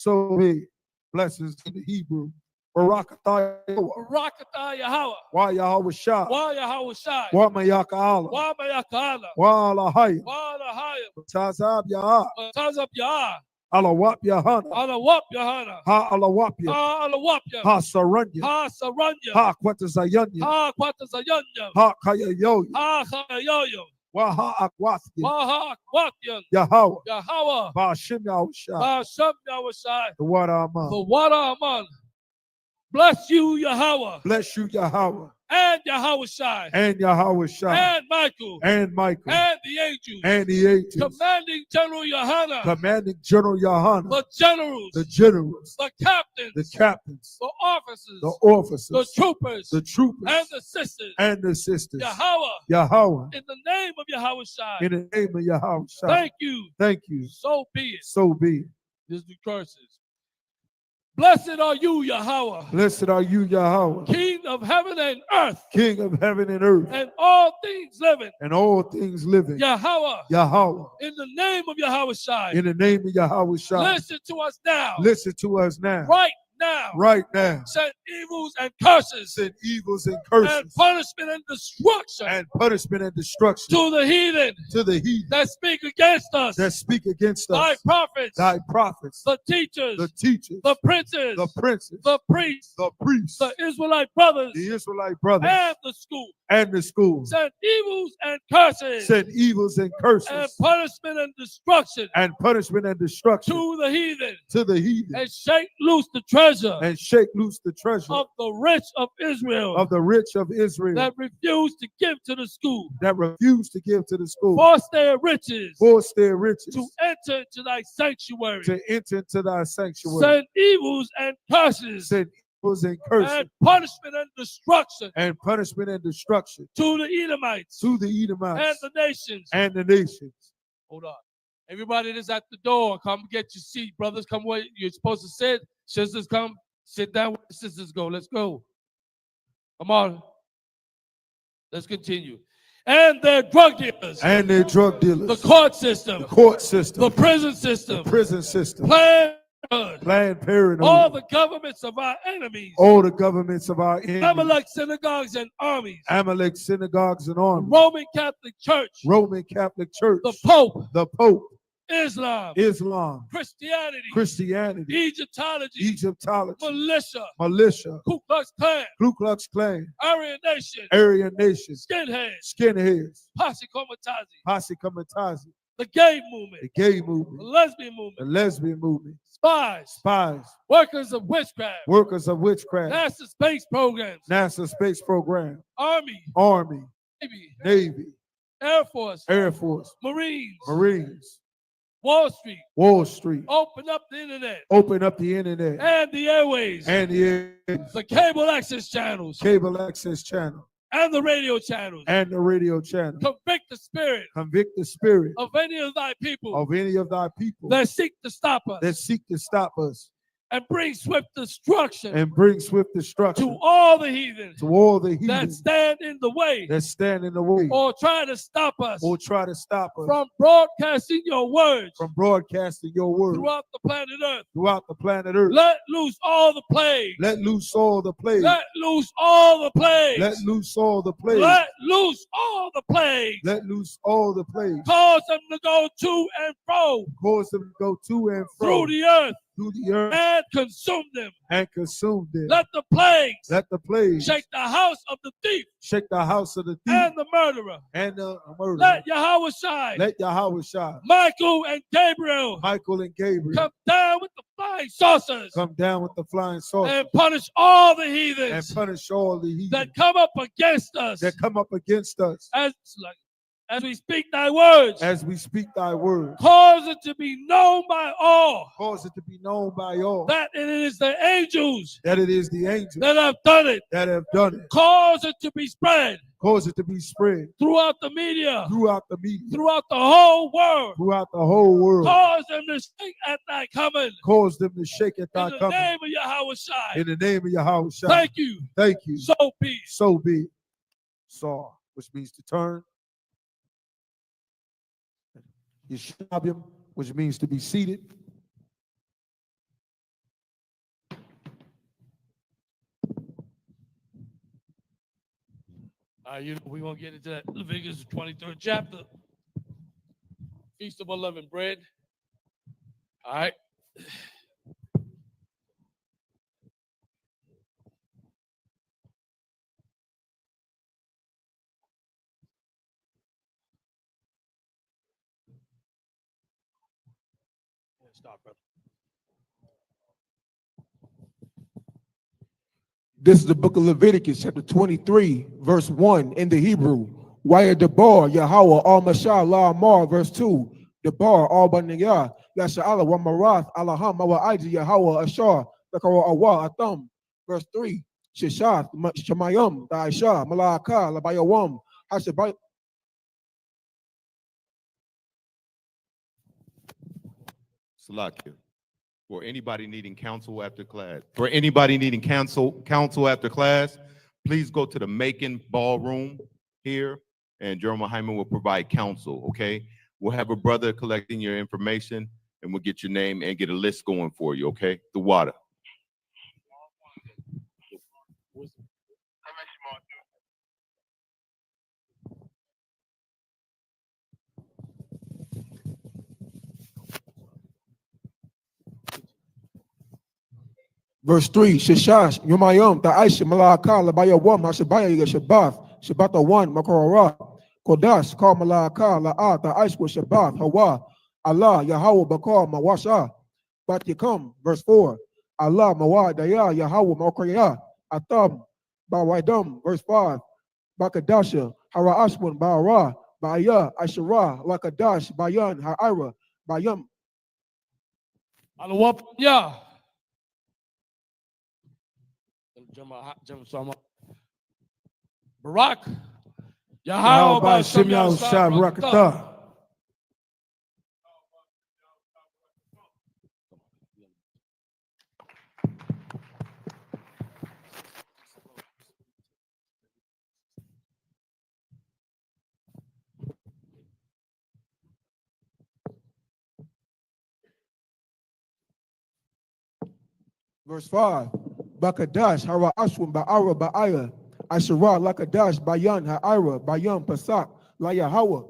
So be. Blessings in the Hebrew. Barakatah Yahweh. Barakatah Yahweh. Wa Yahweh Shah. Wa Yahweh Shai. Wa Mayaka Allah. Wa Mayakala. Wa Alahaya. Wa Alahaya. Tazab Yah. Tazab Yah. Alawap Yahana. Alawap Yahana. Ha Alawapya. Ha Alawapya. Ha Saranya. Ha Saranya. Ha Quatazayanya. Ha Quatazayanya. Ha Kayayoya. Ha Chayayoyo. Wa Ha Akwatya. Wa Ha Akwatyan. Yahweh. Yahweh. Ba Shim Yahushua. Hashem Yahweh Shai. The water Aman. The water Aman. Bless you, Yahweh. Bless you, Yahweh. And Yahweh Shai. And Yahweh Shai. And Michael. And Michael. And the angels. And the angels. Commanding General Yohana. Commanding General Yohana. The generals. The generals. The captains. The captains. The officers. The officers. The troopers. The troopers. And the sisters. And the sisters. Yahweh. Yahweh. In the name of Yahweh Shai. In the name of Yahweh Shai. Thank you. Thank you. So be it. So be it. This is the curses. Blessed are you, Yahweh. Blessed are you, Yahweh. King of heaven and earth. King of heaven and earth. And all things living. And all things living. Yahweh. Yahweh. In the name of Yahweh Shai. In the name of Yahweh Shai. Listen to us now. Listen to us now. Right now. Right now. Send evils and curses. Send evils and curses. And punishment and destruction. And punishment and destruction. To the heathen. To the heathen. That speak against us. That speak against us. Thy prophets. Thy prophets. The teachers. The teachers. The princes. The princes. The priests. The priests. The Israelite brothers. The Israelite brothers. And the school. And the school. Send evils and curses. Send evils and curses. And punishment and destruction. And punishment and destruction. To the heathen. To the heathen. And shake loose the treasure. And shake loose the treasure. Of the rich of Israel. Of the rich of Israel. That refuse to give to the school. That refuse to give to the school. Force their riches. Force their riches. To enter into thy sanctuary. To enter into thy sanctuary. Send evils and curses. Send evils and curses. And punishment and destruction. And punishment and destruction. To the Edomites. To the Edomites. And the nations. And the nations. Hold on. Everybody that's at the door, come get your seat. Brothers, come where you're supposed to sit. Sisters, come. Sit down where the sisters go. Let's go. Come on. Let's continue. And their drug dealers. And their drug dealers. The court system. The court system. The prison system. The prison system. Planned Parenthood. Planned Parenthood. All the governments of our enemies. All the governments of our enemies. Amalek synagogues and armies. Amalek synagogues and armies. Roman Catholic Church. Roman Catholic Church. The Pope. The Pope. Islam. Islam. Christianity. Christianity. Egyptology. Egyptology. Militia. Militia. Ku Klux Klan. Ku Klux Klan. Aryan Nation. Aryan Nation. Skinheads. Skinheads. Posse Comitazi. Posse Comitazi. The gay movement. The gay movement. The lesbian movement. The lesbian movement. Spies. Spies. Workers of witchcraft. Workers of witchcraft. NASA space programs. NASA space program. Army. Army. Navy. Navy. Air Force. Air Force. Marines. Marines. Wall Street. Wall Street. Open up the internet. Open up the internet. And the airways. And the airways. The cable access channels. Cable access channel. And the radio channels. And the radio channel. Convict the spirit. Convict the spirit. Of any of thy people. Of any of thy people. That seek to stop us. That seek to stop us. And bring swift destruction. And bring swift destruction. To all the heathen. To all the heathen. That stand in the way. That stand in the way. Or try to stop us. Or try to stop us. From broadcasting your words. From broadcasting your words. Throughout the planet Earth. Throughout the planet Earth. Let loose all the plague. Let loose all the plague. Let loose all the plagues. Let loose all the plague. Let loose all the plagues. Let loose all the plagues. Cause them to go to and fro. Cause them to go to and fro. Through the earth. Through the earth. And consume them. And consume them. Let the plagues. Let the plagues. Shake the house of the thief. Shake the house of the thief. And the murderer. And the murderer. Let Yahweh shine. Let Yahweh shine. Michael and Gabriel. Michael and Gabriel. Come down with the flying saucers. Come down with the flying saucers. And punish all the heathens. And punish all the heathens. That come up against us. That come up against us. As we speak thy words. As we speak thy words. Cause it to be known by all. Cause it to be known by all. That it is the angels. That it is the angels. That have done it. That have done it. Cause it to be spread. Cause it to be spread. Throughout the media. Throughout the media. Throughout the whole world. Throughout the whole world. Cause them to shake at thy coming. Cause them to shake at thy coming. In the name of Yahweh Shai. In the name of Yahweh Shai. Thank you. Thank you. So be. So be. Saw, which means to turn. Yeshabim, which means to be seated. We're going to get into that Leviticus 23rd chapter. Feast of Unleavened Bread. All right. Stop, brother. This is the book of Leviticus, chapter 23, verse 1 in the Hebrew. Waya Debar, Yahweh, Al Mashah, La Amar, verse 2. Debar, Al Baniyah, Yasha'ala, Wa Marath, Allaham, Mawa Aiji, Yahweh, Ashar, Dakara Awa, Atham, verse 3. Shishath, Shemayim, Daisha, Malaka, Labayawam, Hashabay. Salakia. For anybody needing counsel after class, please go to the Macon Ballroom here, and Jeremiah Hyman will provide counsel, okay? We'll have a brother collecting your information, and we'll get your name and get a list going for you, okay? The water. Verse 3, Shishash, Yumayim, Ta'aisha, Malaka, Labayawam, Hashabaya, Shabbath, Shabbat 1, Makorah, Kodash, Kal Malaka, La'at, Ta'aishwa, Shabbath, Hawa, Allah, Yahweh, Bakar, Mawasha, Bat Yakum, verse 4, Allah, Mawad, Daya, Yahweh, Makraya, Atam, Bawaidam, verse 5, Bakadasha, Hara Ashwan, Ba'ara, Ba'aya, Ashara, Lakadash, Bayan, Ha'ira, Bayam. Alawap, yeah. Barak, Yahweh, Ba'ashem Yahushua, Barakatah. Verse 5, Bakadash, Hara Ashwin, Ba'ara, Ba'aya, Ashara, Lakadash, Bayan, Ha'ira, Bayan, Pasak, La Yahweh.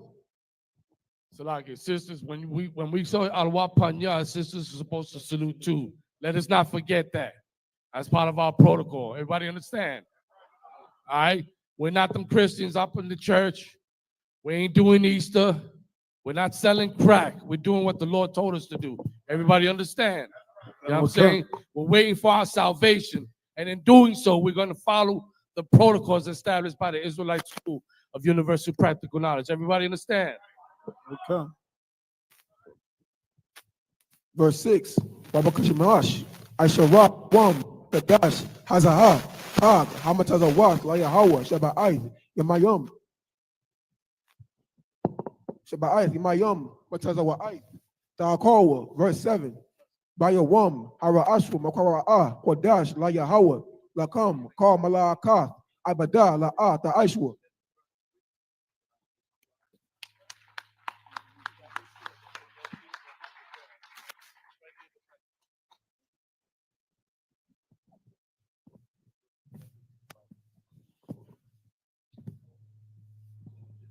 So like sisters, when we saw Alwa Panya, sisters are supposed to salute too. Let us not forget that. That's part of our protocol. Everybody understand? All right? We're not them Christians up in the church. We ain't doing Easter. We're not selling crack. We're doing what the Lord told us to do. Everybody understand? You know what I'm saying? We're waiting for our salvation. And in doing so, we're going to follow the protocols established by the Israelite School of Universal Practical Knowledge. Everybody understand? Okay. Verse 6, Babakashimarash, Ashara, Wam, Kadash, Hazahah, Hag, Hamatazawak, La Yahweh, Shaba'ai, Yamayum. Shaba'ai, Yamayum, Matazawai, Ta'akawa, verse 7. Bayawam, Hara Ashwa, Makara'ah, Kodash, La Yahweh, Lakam, Kal Mala'akath, Abada, La'ah, Ta'aishwa.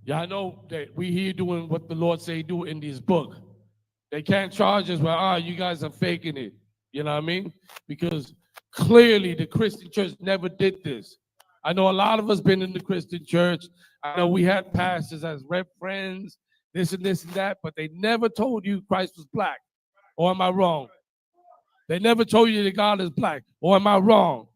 Y'all know that we here doing what the Lord say do in this book. They can't charge us, well, you guys are faking it. You know what I mean? Because clearly the Christian church never did this. I know a lot of us been in the Christian church. I know we had pastors as rep friends, this and that, but they never told you Christ was black. Or am I wrong? They never told you that God is black. Or am I wrong?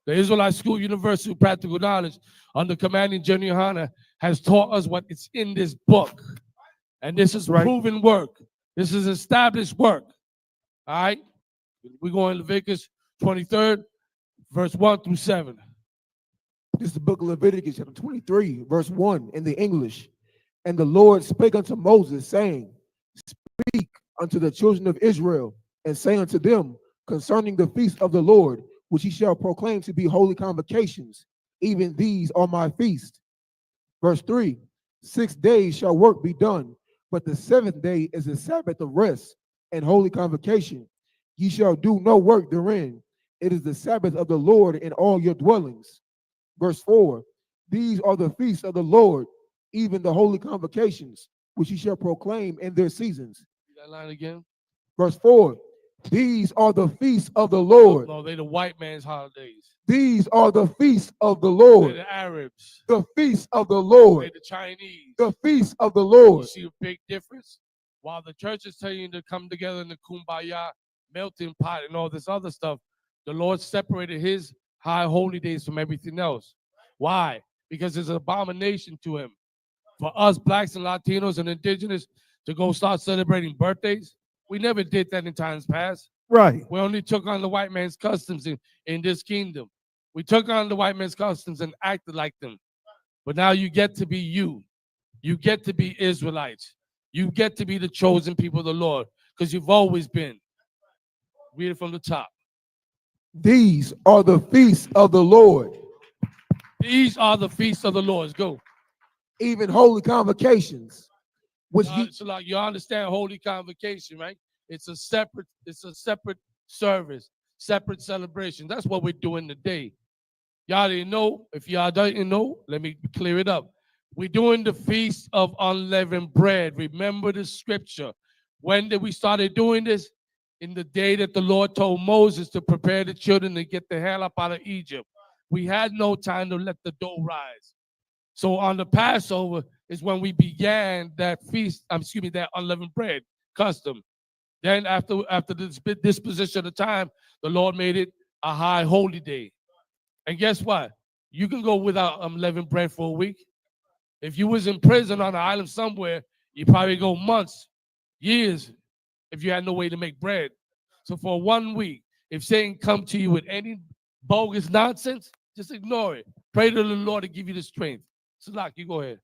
The Israelite School Universal Practical Knowledge, under commanding General Hana, has taught us what is in this book. And this is proven work. This is established work. All right? We're going to Leviticus 23rd, verse 1 through 7. This is the book of Leviticus, chapter 23, verse 1 in the English. And the Lord spake unto Moses, saying, Speak unto the children of Israel, and say unto them concerning the feast of the Lord, which ye shall proclaim to be holy convocations. Even these are my feast. Verse 3, 6 days shall work be done, but the seventh day is a Sabbath of rest and holy convocation. Ye shall do no work therein. It is the Sabbath of the Lord in all your dwellings. Verse 4, These are the feasts of the Lord, even the holy convocations, which ye shall proclaim in their seasons. That line again. Verse 4. These are the feasts of the Lord. No, they the white man's holidays. These are the feasts of the They Lord. the Arabs. The feasts of the They Lord. the Chinese. The feasts of the You Lord. see a big difference? While the church is telling you to come together in the kumbaya, melting pot, and all this other stuff, the Lord separated his high holy days from everything else. Why? Because it's an abomination to him. For us blacks and Latinos and indigenous to go start celebrating birthdays, we never did that in times past. Right. We only took on the white man's customs in this kingdom. We took on the white man's customs and acted like them. But now you get to be you. You get to be Israelites. You get to be the chosen people of the Lord because you've always been. Read it from the top. These are the feasts of the Lord, These are the feasts of the Lord. Go. even holy convocations, which ye, So like you understand holy convocation, right? It's a separate service, separate celebration. That's what we're doing today. Y'all didn't know. If y'all didn't know, let me clear it up. We're doing the feast of unleavened bread. Remember the scripture. When did we started doing this? In the day that the Lord told Moses to prepare the children to get the hell up out of Egypt. We had no time to let the dough rise. So on the Passover is when we began that feast, that unleavened bread custom. Then after this disposition of time, the Lord made it a high holy day. And guess what? You can go without unleavened bread for a week. If you was in prison on an island somewhere, you probably go months, years, if you had no way to make bread. So for 1 week, if Satan come to you with any bogus nonsense, just ignore it. Pray to the Lord to give you the strength. Salak, you go ahead.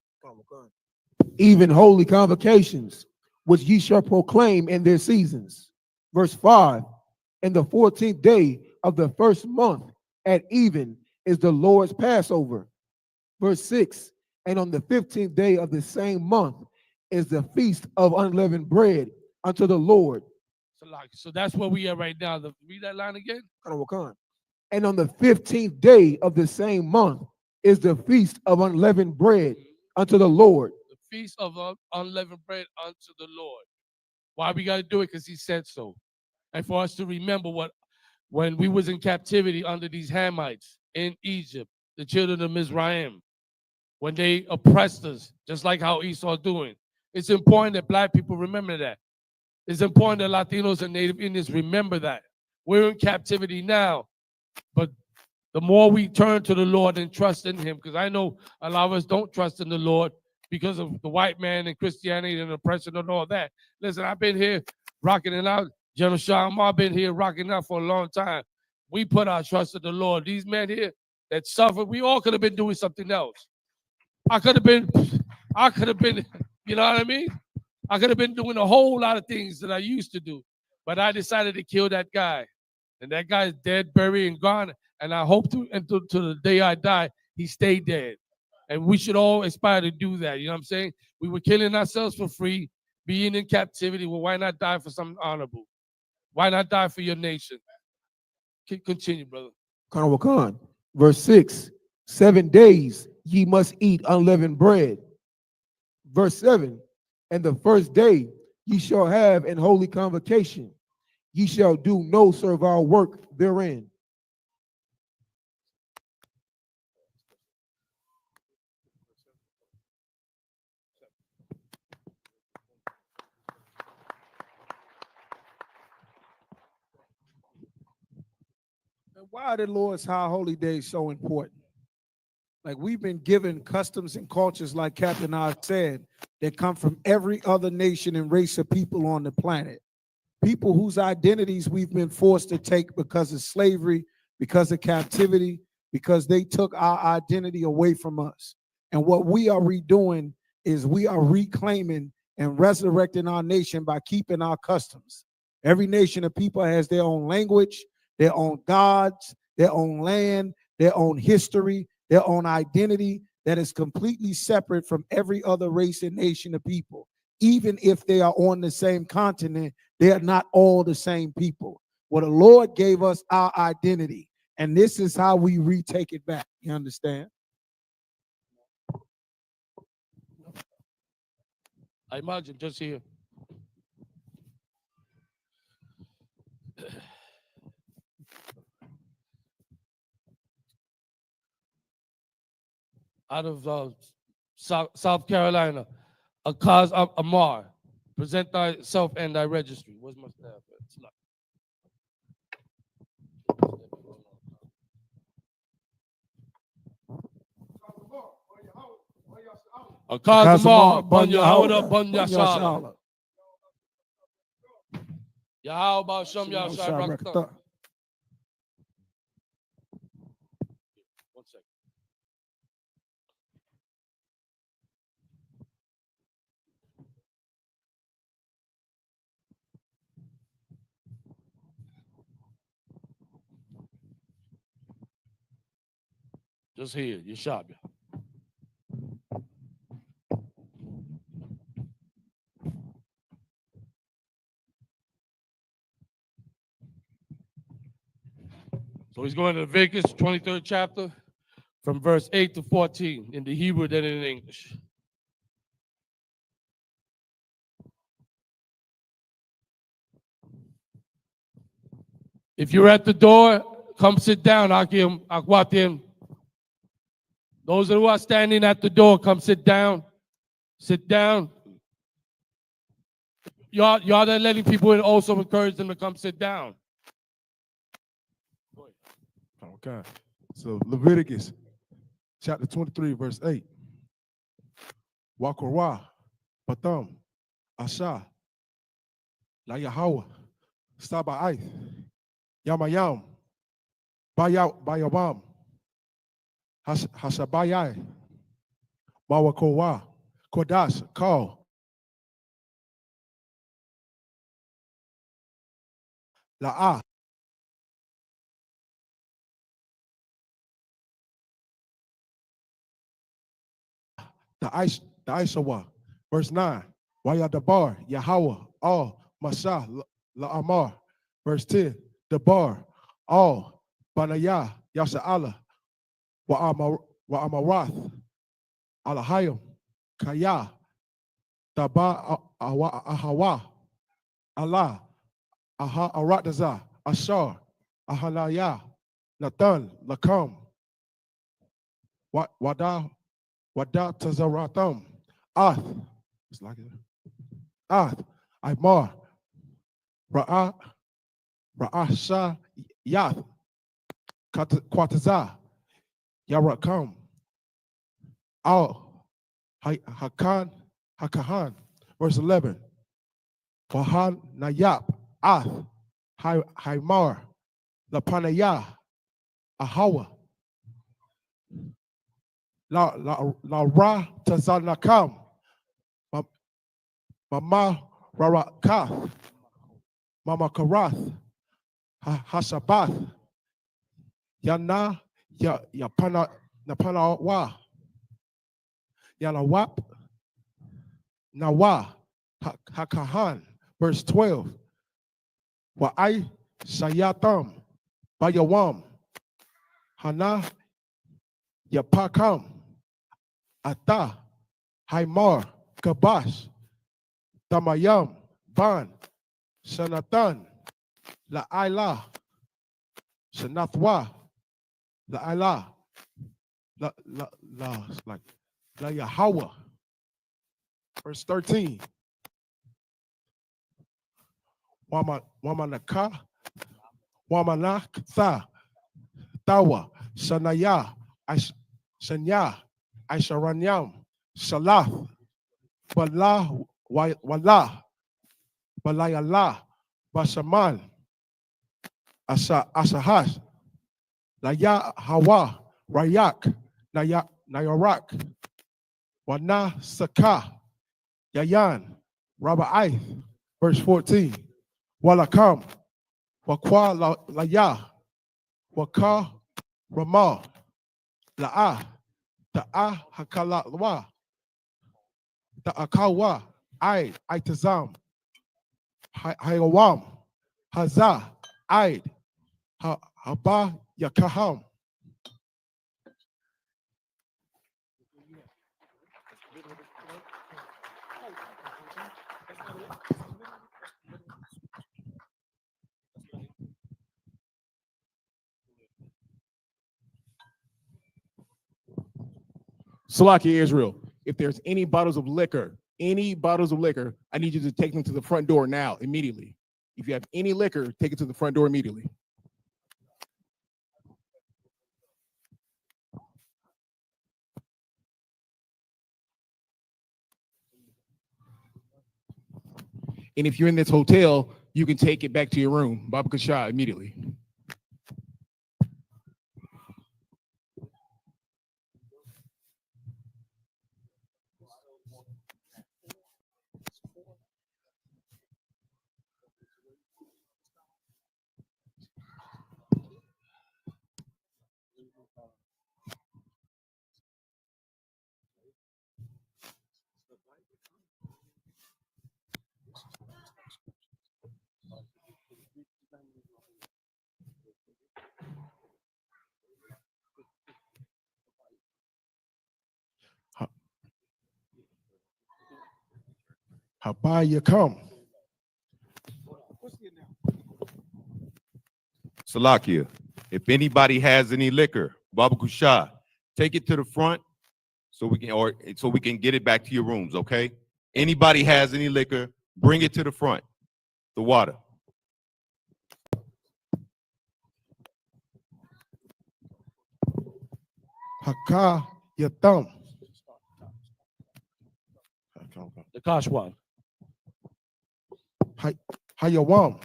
even holy convocations, which ye shall proclaim in their seasons. Verse 5. And the 14th day of the first month at even is the Lord's Passover. Verse 6. And on the 15th day of the same month is the feast of unleavened bread unto the Lord. Salak. So that's where we are right now. Read that line again. And on the 15th day of the same month is the feast of unleavened bread unto the Lord. The feast of unleavened bread unto the Lord. Why we got to do it? Because he said so. And for us to remember when we was in captivity under these Hamites in Egypt, the children of Mizraim, when they oppressed us, just like how Esau doing. It's important that black people remember that. It's important that Latinos and Native Indians remember that. We're in captivity now, but the more we turn to the Lord and trust in him, because I know a lot of us don't trust in the Lord because of the white man and Christianity and oppression and all that. Listen, I've been here rocking it out. General Shah been here rocking out for a long time. We put our trust in the Lord. These men here that suffered, we all could have been doing something else. I could have been, you know what I mean? I could have been doing a whole lot of things that I used to do, but I decided to kill that guy. And that guy is dead, buried, and gone. And I hope to the day I die, he stayed dead. And we should all aspire to do that. You know what I'm saying? We were killing ourselves for free, being in captivity. Well, why not die for something honorable? Why not die for your nation? Continue, brother. Verse 6. 7 days ye must eat unleavened bread. Verse 7. And the first day ye shall have an holy convocation. Ye shall do no servile work therein. Why are the Lord's high holy days so important? Like, we've been given customs and cultures, like Captain Oz said, that come from every other nation and race of people on the planet. People whose identities we've been forced to take because of slavery, because of captivity, because they took our identity away from us. And what we are redoing is we are reclaiming and resurrecting our nation by keeping our customs. Every nation of people has their own language, their own gods, their own land, their own history, their own identity that is completely separate from every other race and nation of people. Even if they are on the same continent, they are not all the same people. Well, the Lord gave us our identity, and this is how we retake it back. You understand? I imagine just here. Out of South Carolina, Akaz Amar. Present thyself and thy registry. Where's my staff? It's not- Akaz Amar, Banya Hawda, Banya Shala. Yahweh Shem Yahshai Rakta. One second. Just here, Yeshabia. So he's going to Leviticus 23rd chapter from verse 8 to 14 in the Hebrew then in English. If you're at the door, come sit down, Akim, Akwatim. Those who are standing at the door, come sit down. Sit down. Y'all that letting people in also encourage them to come sit down. Okay. So Leviticus chapter 23, verse 8. Wakorah, Patam, Asha, La Yahweh, Saba'ith, Yamayam, Bayawam, Hashabayai, Bawakowa, Kodash, Kal, La'ah, the Aishawa. Verse 9. Wayadabar, Yahweh, all, Masha, La'amar. Verse 10. Dabar, all, Banayah, Yasha'ala, Wa'amarath, Alahayim, Kaya, Taba, Ahawa, Allah, Aha, Arataza, Ashar, Ahalaya, Nathan, Lakam, Wada Tazaratham, Ath, it's like it. Ath, Imar, Ra'asha, Yath, Kwataza, Yarakam, Al, Hakahan, verse 11. Wahan Nayap, Ath, Haimar, Lapanaya, Ahawa, La Ra Tazanakam, Mama Rarakath, Mama Karath, Hashabath, Yana, Yapana, Napanawa, Yanawap, Nawa, Hakahan, verse 12. Wa'ai Sayatam, Bayawam, Hana, Yapakam, Ata, Haimar, Kabash, Tamayam, Ban, Sanatan, La'ila, Sanathwa, La'ila, La Yahweh. Verse 13. Wamanaka, Wamanakatha, Tawa, Sanaya, Sanya, Aisharanyam, Salath, Bala, Wala, Balayala, Basaman, Asahash, Laya Hawa, Rayak, Nayarak, Wana Saka, Yayan, Rabbi, verse 14. Walakam, Wakwa Laya, Waka Ramah, La'ah, Ta'a Hakalawa, Ta'akawa, Itazam, Hayawam, Hazah, Haba Yakaham. Salakia Israel, if there's any bottles of liquor, I need you to take them to the front door now, immediately. If you have any liquor, take it to the front door immediately. And if you're in this hotel, you can take it back to your room, Baba Kasha, immediately. Habaya come. Salakia, if anybody has any liquor, Baba Kusha, take it to the front so we can get it back to your rooms, okay? Anybody has any liquor, bring it to the front. The water. Haka yatam. The Kashwan. Hayawam.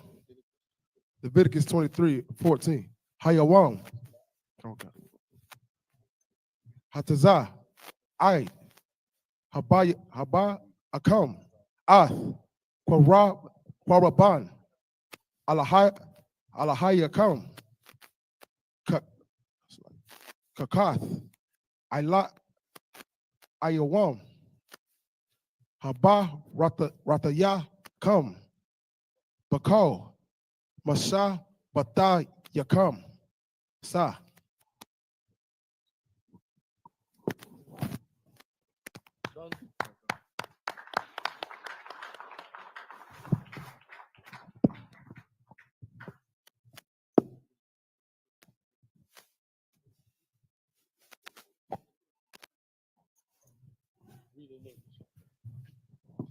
Leviticus 23:14. Hayawam. Hatazah. I. Haba Akam. Ath. Kwaraban. Alahayakam. Kakath. Ayawam. Haba Rataya come. Bakal. Masha Bata Yakam. Sa.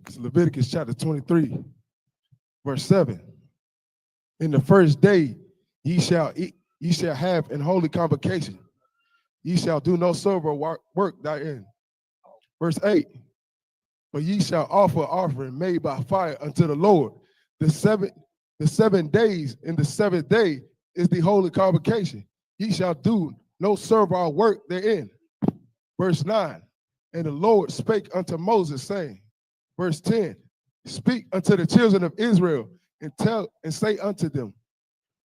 It's Leviticus chapter 23, verse 7. In the first day ye shall eat, ye shall have an holy convocation. Ye shall do no silver work therein. Verse 8. But ye shall offer offering made by fire unto the Lord. The 7 days, and the 7th day is the holy convocation. Ye shall do no servile work therein. Verse 9. And the Lord spake unto Moses, saying, verse 10, speak unto the children of Israel and tell and say unto them,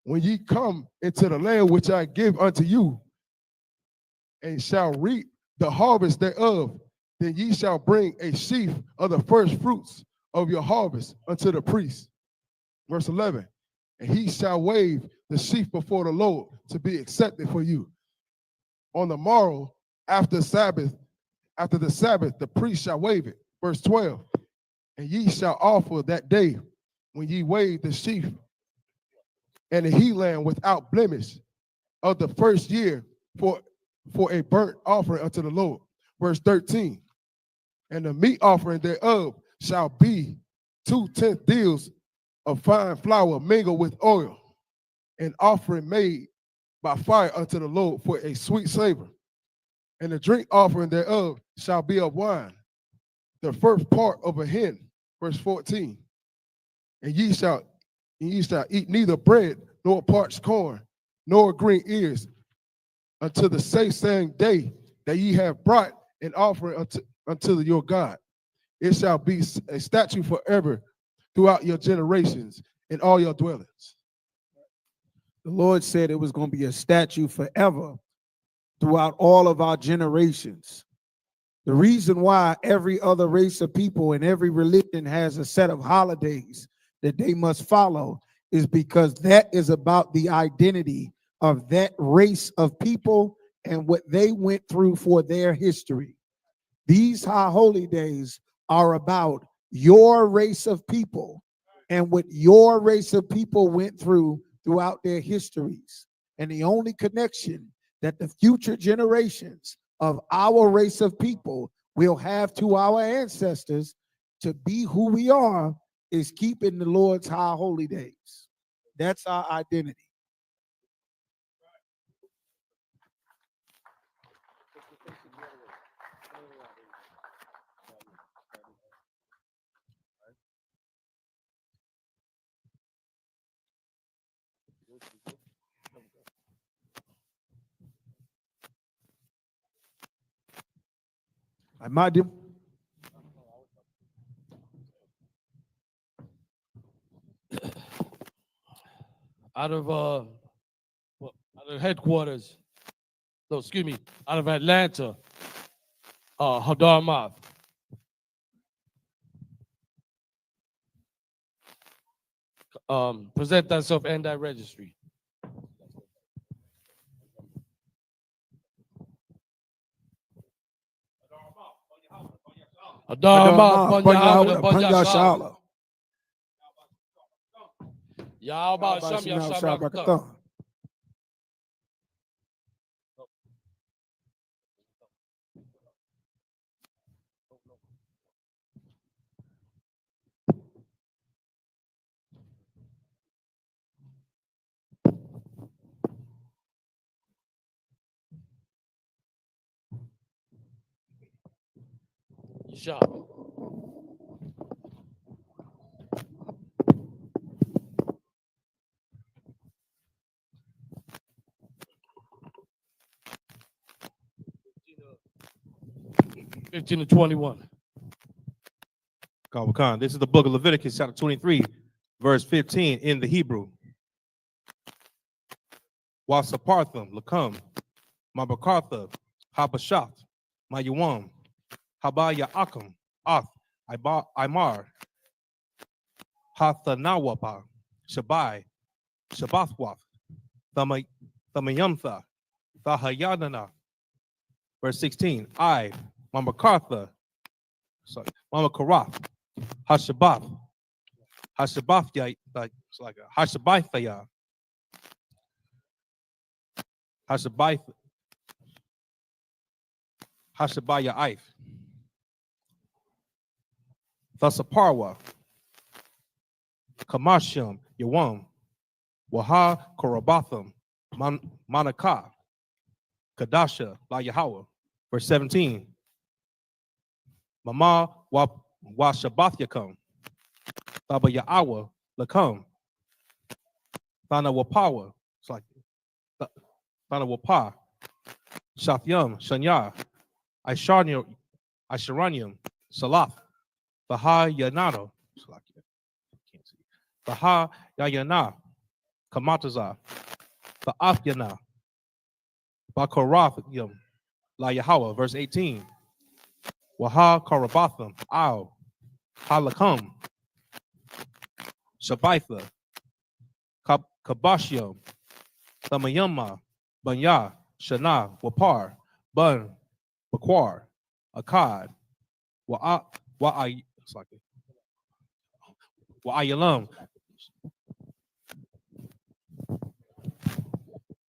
when ye come into the land which I give unto you, and shall reap the harvest thereof, then ye shall bring a sheaf of the first fruits of your harvest unto the priest. Verse 11, and he shall wave the sheaf before the Lord to be accepted for you. On the morrow, after the Sabbath, the priest shall wave it. Verse 12, and ye shall offer that day when ye wave the sheaf and the he lamb without blemish of the first year for a burnt offering unto the Lord. Verse 13, and the meat offering thereof shall be 2/10 deals of fine flour mingled with oil, an offering made by fire unto the Lord for a sweet savor. And the drink offering thereof shall be of wine, the first part of a hin. Verse 14, and ye shall eat neither bread nor parched corn nor green ears until the same day that ye have brought an offering unto your God. It shall be a statute forever throughout your generations in all your dwellings. The Lord said it was going to be a statute forever throughout all of our generations. The reason why every other race of people and every religion has a set of holidays that they must follow is because that is about the identity of that race of people and what they went through for their history. These high holy days are about your race of people and what your race of people went through throughout their histories. And the only connection that the future generations of our race of people will have to our ancestors to be who we are is keeping the Lord's high holy days. That's our identity. Madam. Out of headquarters. No, excuse me, out of Atlanta, Hadarmath. Present thyself and thy registry. Hadarmath, Panyashala. Yahweh Shem Yahshua. Yeshua. 15 to 21. Khan. This is the book of Leviticus, chapter 23, verse 15 in the Hebrew. Wasapartham, Lakam, Mabakartha, Habashath, Mayuam, Habaya Akam, Ath, Imar, Hathanawapa, Shabai, Shabathwath, Thamayamtha, Thahayadana. Verse 16, I, Mamakartha, Mama Karath, Hashabath, Hashabathya, it's like a Hashabathya, Hashabaya If, Thasaparwa, Kamashim, Yawam, Waha Korabatham, Manaka, Kadasha, La Yahweh. Verse 17, Mama Washabathyakum, Thaba Yahweh, Lakam, Thana Wapawa, it's like Thana Wapa, Shathyam, Shanya, Aisharanium, Salaf, Baha Yanado, Baha Yayana, Kamataza, Ba'afyana, Bakorath, La Yahweh, verse 18. Waha Karabatham, Au, Halakam, Shabaitha, Kabashio, Thamayama, Banya, Shana, Wapar, Bun, Bakwar, Akkad, Wa'ayalam.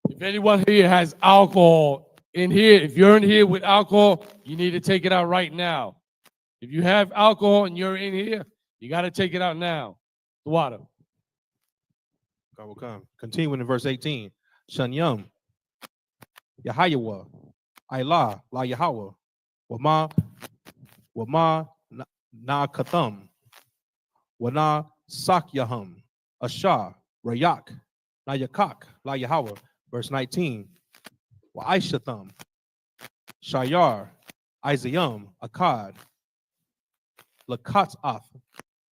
If anyone here has alcohol in here, if you're in here with alcohol, you need to take it out right now. If you have alcohol and you're in here, you got to take it out now. The water. God will come. Continuing in verse 18. Shanyam, Yahayawa, Ilah, La Yahweh, Wama Na Katham, Wana Sakyaham, Ashah, Rayak, Nayakak, La Yahweh. Verse 19. Wa Aishatham, Shayar, Isayam, Akkad, Lakat'ath,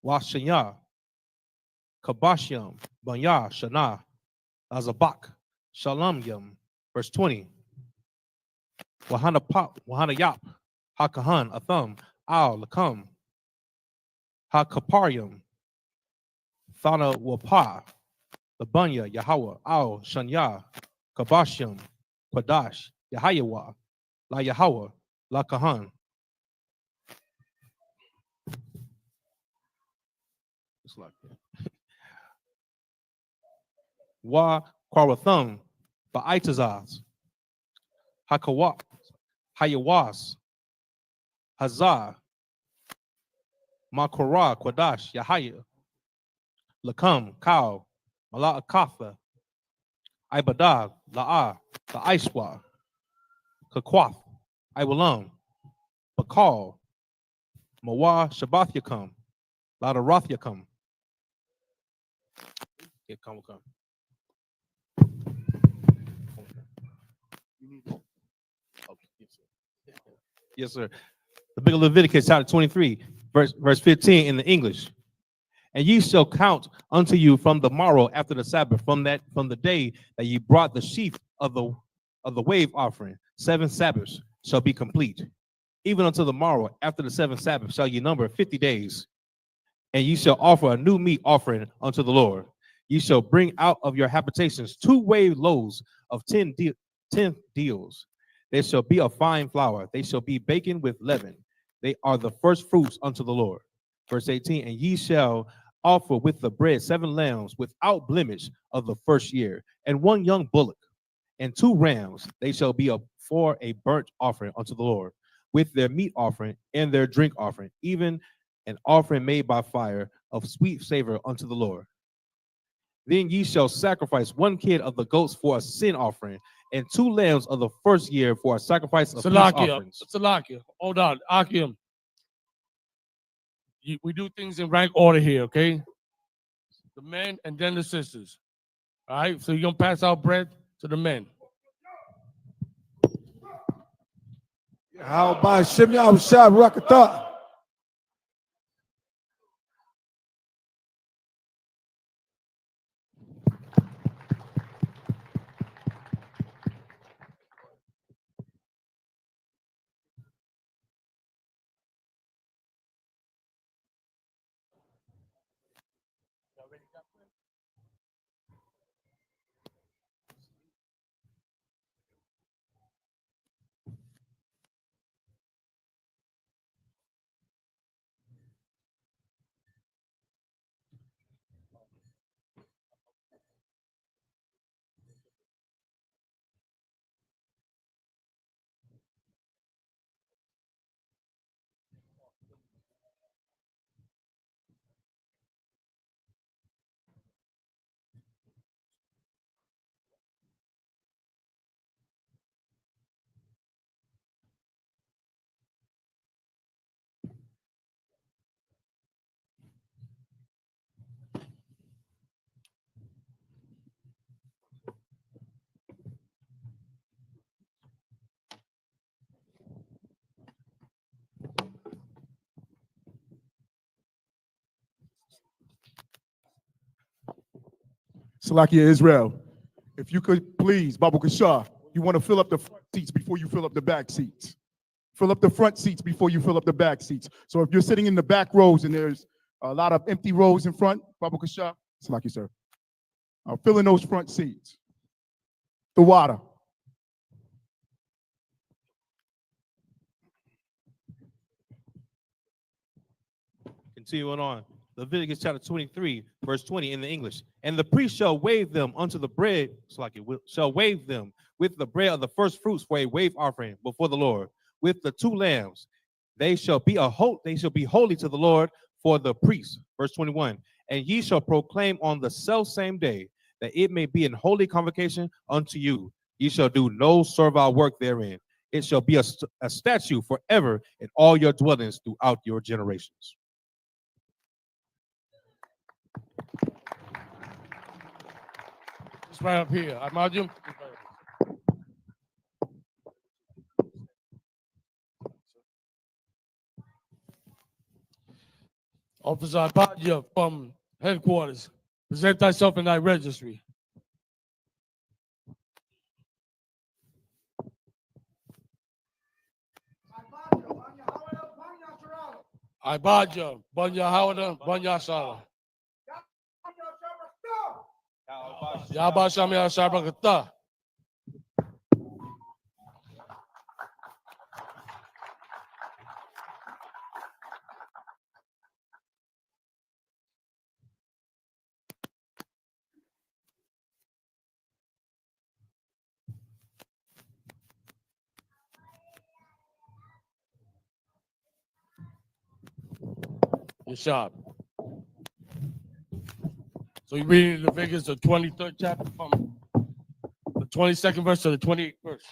Washanya, Kabashyam, Banya, Shana, Azabak, Shalamyam. Verse 20. Wahana Yap, Hakahan, Atham, Al, Lakam, Hakaparyam, Thana Wapa, Labanya, Yahweh, Al, Shanya, Kabashyam, Quadash, Yahayawa, La Yahweh, La Kahan. It's like that. Wa Kwaratham, Ba'itazaz, Hakawa, Hayawas, Hazar, Makorah, Quadash, Yahaya, Lakam, Kau, Malakatha, Ibadah, La'ah, La'ishwa, Kakwath, Iwalam, Bakal, Mawah, Shabbath Yakam, Ladaroth Yakam. Yeah, come. Okay, yes, sir. The book of Leviticus, chapter 23, verse 15 in the English. And ye shall count unto you from the morrow after the Sabbath, from the day that ye brought the sheaf of the wave offering. 7 Sabbaths shall be complete. Even unto the morrow after the 7th Sabbath shall ye number 50 days. And ye shall offer a new meat offering unto the Lord. Ye shall bring out of your habitations 2 wave loaves of 10 deals. They shall be of fine flour. They shall be baken with leaven. They are the first fruits unto the Lord. Verse 18, and ye shall offer with the bread 7 lambs without blemish of the first year, and 1 young bullock, and 2 rams. They shall be for a burnt offering unto the Lord, with their meat offering and their drink offering, even an offering made by fire of sweet savor unto the Lord. Then ye shall sacrifice 1 kid of the goats for a sin offering, and 2 lambs of the first year for a sacrifice of peace offerings. Salakia, hold on, Akim. We do things in rank order here, okay? The men and then the sisters. All right, so you're gonna pass out bread to the men. How about Shimmy Shab Rakata? Salakia Israel, if you could please, Babu Kashar, you want to fill up the front seats before you fill up the back seats. Fill up the front seats before you fill up the back seats. So if you're sitting in the back rows and there's a lot of empty rows in front, Babu Kashar, Salakia, sir, fill in those front seats. The water. Continuing on. Leviticus chapter 23, verse 20 in the English. And the priest shall wave them unto the bread, shall wave them with the bread of the first fruits for a wave offering before the Lord, with the 2 lambs. They shall be holy to the Lord for the priest. Verse 21. And ye shall proclaim on the self same day that it may be an holy convocation unto you. Ye shall do no servile work therein. It shall be a statute forever in all your dwellings throughout your generations. It's right up here. Imagine. Officer Abadia from headquarters. Present thyself in thy registry. Ibadia, Banya Hawada, Banya Sala. Yaba Shamia Shabakata. You're sharp. So you're reading Leviticus, the 23rd chapter, from the 22nd verse to the 28th verse.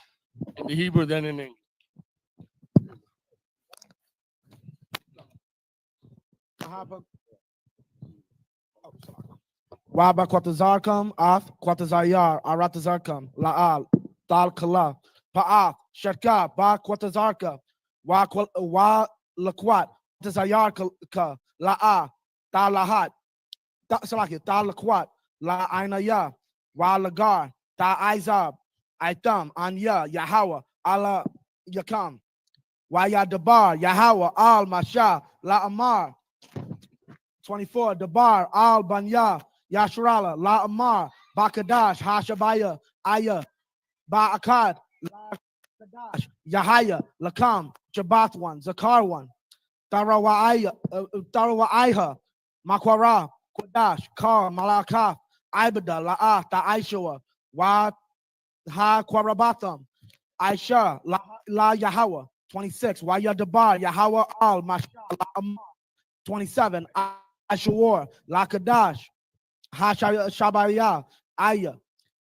In the Hebrew, then in English. Waba Quatazarkam, Ath, Quatazayar, Aratazarkam, Laal, Tal Kala, Pa'ath, Shatka, Ba Quatazarka, Wa Laquat, Tazayar Ka, La'a, Talahat, Salaki, Talaquat, La Ainaya, Wa Lagar, Ta Izab, Aitam, Anya, Yahawa, Allah Yakam, Wa Yadabar, Yahawa, Al Masha, La Amar, 24, Dabar, Al Banya, Yashrala, La Amar, Bakadash, Hashabaya, Aya, Ba'akad, La Kadash, Yahaya, Lakam, Shabbat one, Zakar one, Tarawaiha, Makwara, Kodash, Kar, Malakaf, Ibada, La'ah, Ta'aishua, Wa Ha Kwarabatham, Aisha, La Yahawah, 26, Wa Yadabar, Yahawah Al, Masha, La Amar, 27, Ashur, La Kadash, Ha Shabaya, Aya,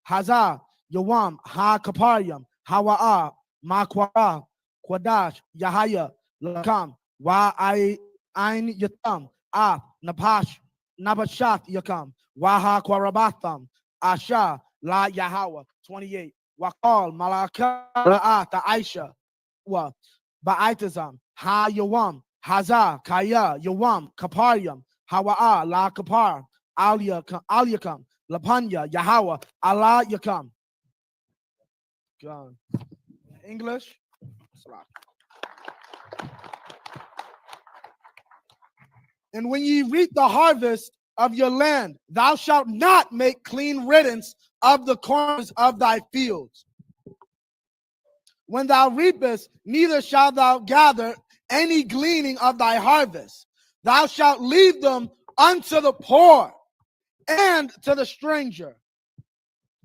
Hazar, Yawam, Ha Kaparium, Hawa'a, Makwara, Kwadash, Yahaya, Lakam, Wa Ain Yatam, Napash, Nabashat Yakam, Waha Kwarabatham, Asha, La Yahawa, 28, Wakal, Malaka, Ta Aisha, Wa, Ba'aitazam, Ha Yawam, Hazar, Kaya, Yawam, Kaparium, Hawa'a, La Kapar, Alyakam, Lapanya, Yahawa, Allah Yakam. English? And when ye reap the harvest of your land, thou shalt not make clean riddance of the corners of thy fields. When thou reapest, neither shalt thou gather any gleaning of thy harvest. Thou shalt leave them unto the poor and to the stranger.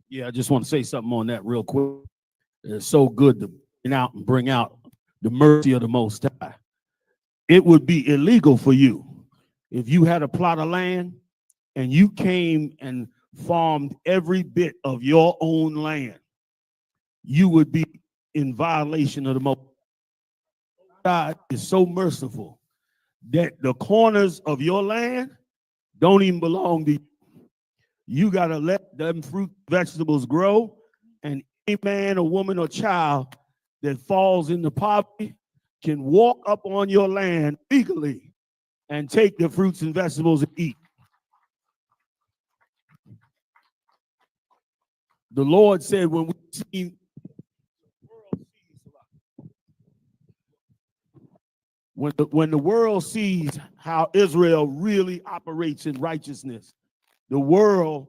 Yeah, I just want to say something on that real quick. It's so good to bring out the mercy of the Most High. It would be illegal for you if you had a plot of land and you came and farmed every bit of your own land. You would be in violation of the Most High. God is so merciful that the corners of your land don't even belong to you. You got to let them fruit vegetables grow, and any man or woman or child that falls into poverty can walk up on your land legally and take the fruits and vegetables and eat. The Lord said when the world sees how Israel really operates in righteousness, the world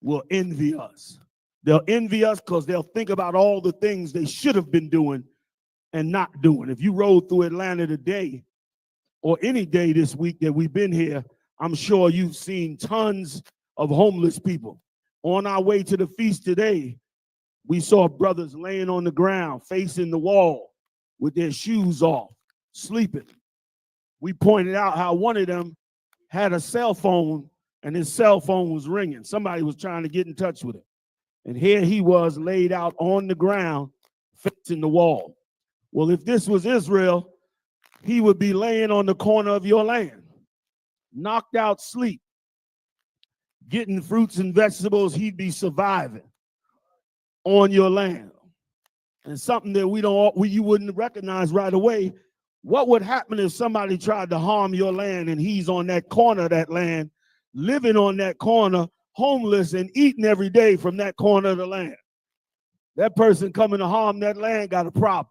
will envy us. They'll envy us because they'll think about all the things they should have been doing and not doing. If you rode through Atlanta today or any day this week that we've been here, I'm sure you've seen tons of homeless people. On our way to the feast today, we saw brothers laying on the ground facing the wall with their shoes off, sleeping. We pointed out how one of them had a cell phone and his cell phone was ringing. Somebody was trying to get in touch with him. And here he was laid out on the ground facing the wall. Well, if this was Israel, he would be laying on the corner of your land, knocked out sleep, getting fruits and vegetables. He'd be surviving on your land. And something that you wouldn't recognize right away. What would happen if somebody tried to harm your land and he's on that corner of that land, living on that corner, homeless and eating every day from that corner of the land? That person coming to harm that land got a problem.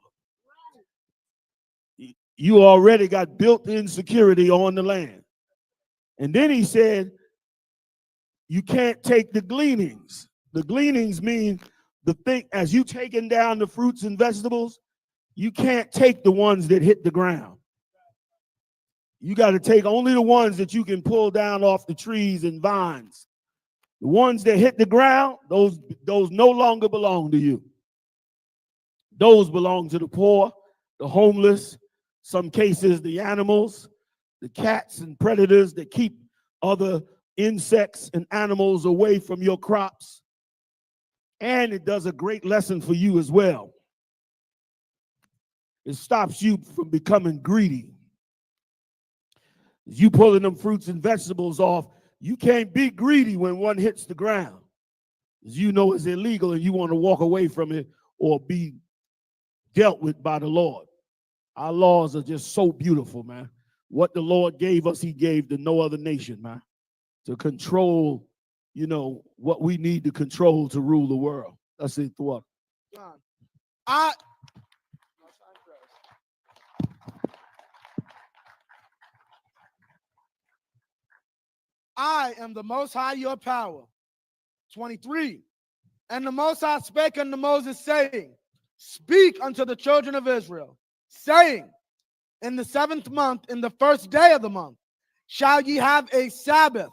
You already got built-in security on the land. And then he said, you can't take the gleanings. The gleanings mean the thing, as you taking down the fruits and vegetables, you can't take the ones that hit the ground. You got to take only the ones that you can pull down off the trees and vines. The ones that hit the ground, those no longer belong to you. Those belong to the poor, the homeless, some cases the animals, the cats and predators that keep other insects and animals away from your crops. And it does a great lesson for you as well. It stops you from becoming greedy. You pulling them fruits and vegetables off, you can't be greedy when one hits the ground. You know it's illegal and you want to walk away from it or be dealt with by the Lord. Our laws are just so beautiful, man. What the Lord gave us, he gave to no other nation, man, to control, you know, what we need to control to rule the world. That's it. What? I am the Most High, your power. 23. And the Most High spake unto Moses, saying, Speak unto the children of Israel, saying, In the 7th month, in the 1st day of the month, shall ye have a Sabbath,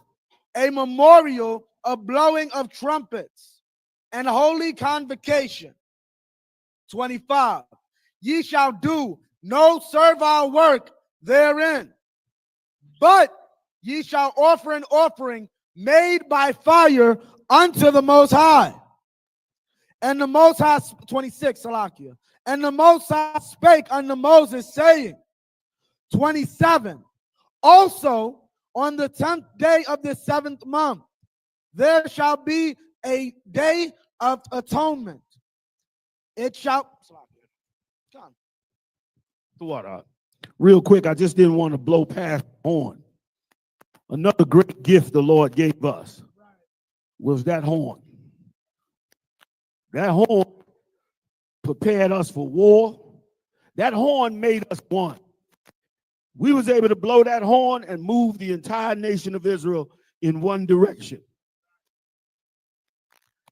a memorial of blowing of trumpets, and holy convocation. 25. Ye shall do no servile work therein, but ye shall offer an offering made by fire unto the Most High. And the Most High, 26, Salakia. And the Most High spake unto Moses, saying, 27. Also, on the 10th day of the 7th month, there shall be a day of atonement. It shall. Real quick, I just didn't want to blow past the horn. Another great gift the Lord gave us was that horn. That horn prepared us for war. That horn made us one. We was able to blow that horn and move the entire nation of Israel in one direction.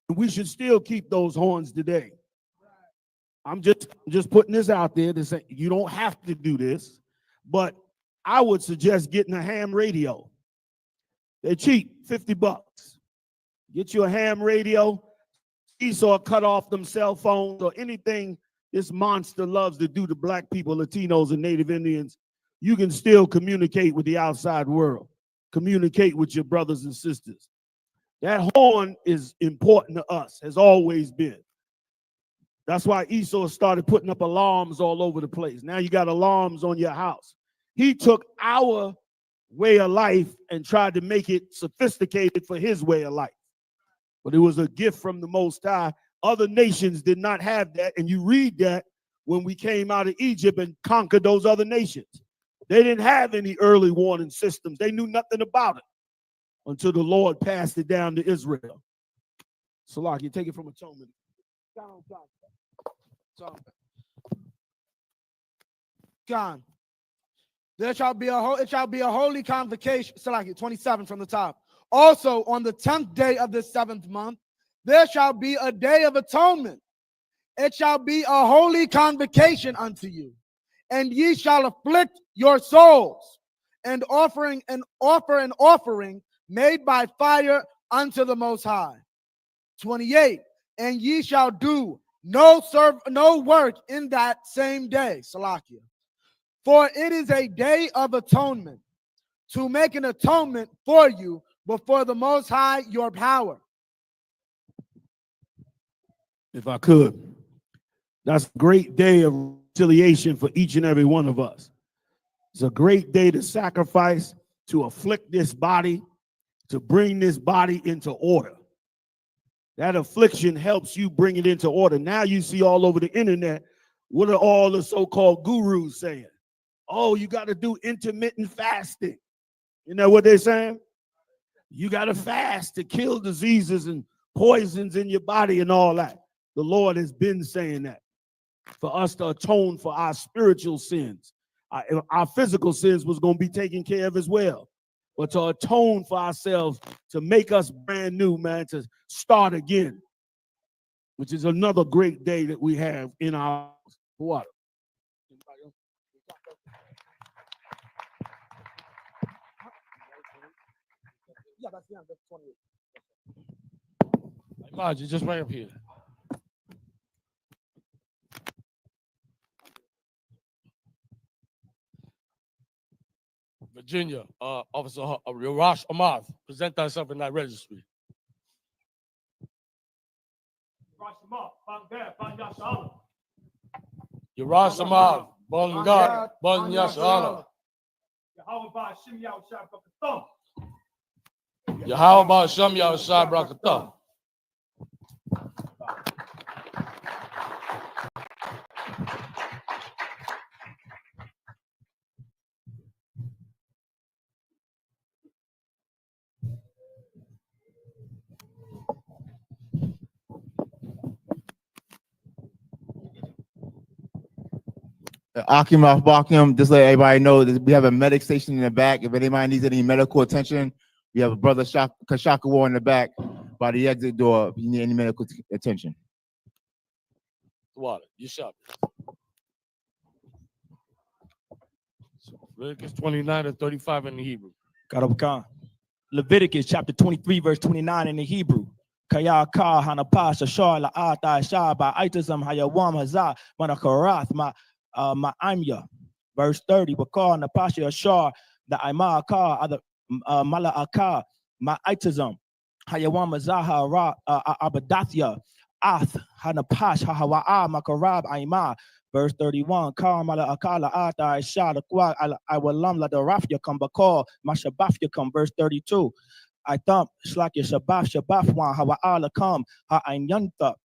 We should still keep those horns today. I'm just putting this out there to say you don't have to do this, but I would suggest getting a ham radio. They're cheap, $50. Get you a ham radio. Esau cut off them cell phones or anything this monster loves to do to black people, Latinos, and Native Indians. You can still communicate with the outside world. Communicate with your brothers and sisters. That horn is important to us, has always been. That's why Esau started putting up alarms all over the place. Now you got alarms on your house. He took our way of life and tried to make it sophisticated for his way of life. But it was a gift from the Most High. Other nations did not have that. And you read that when we came out of Egypt and conquered those other nations. They didn't have any early warning systems. They knew nothing about it until the Lord passed it down to Israel. Salak, you take it from atonement. God. It shall be a holy convocation. Salaki, 27 from the top. Also, on the 10th day of the 7th month, there shall be a day of atonement. It shall be a holy convocation unto you, and ye shall afflict your souls, and offer an offering made by fire unto the Most High. 28. And ye shall do no work in that same day, Salakia. For it is a day of atonement, to make an atonement for you before the Most High, your power. If I could, that's a great day of reconciliation for each and every one of us. It's a great day to sacrifice, to afflict this body, to bring this body into order. That affliction helps you bring it into order. Now you see all over the internet, what are all the so-called gurus saying? Oh, you got to do intermittent fasting. You know what they're saying? You got to fast to kill diseases and poisons in your body and all that. The Lord has been saying that for us to atone for our spiritual sins. Our physical sins was going to be taken care of as well. But to atone for ourselves, to make us brand new, man, to start again, which is another great day that we have in our water. Elijah, just right up here. Virginia, Officer Yarash Amath, present thyself in thy registry. Yarash Amath, Bongat, Bonyashala. Yahweh Shem Yahushua Brakatah. Akim off Bakim, just let everybody know that we have a medic station in the back. If anybody needs any medical attention, we have a brother Kashaka War in the back by the exit door if you need any medical attention. Water, you shop. Leviticus 29 and 35 in the Hebrew. Leviticus chapter 23, verse 29 in the Hebrew. Kaya ka hanapasha shar la'ata shar ba'itazam hayawam hazah manakarath ma'imya. Verse 30. Bakar napasha shar da'ima ka other mala'aka ma'itazam hayawam hazah abadathya ath hanapash hahawa'a makarab aima. Verse 31, Karmala Akala Ata Shah Kwa I will lam la the Rafia come bakal Mashabafia come. Verse 32, I thump Slakia Shabaf one Hawa Allah come Ha Ayanta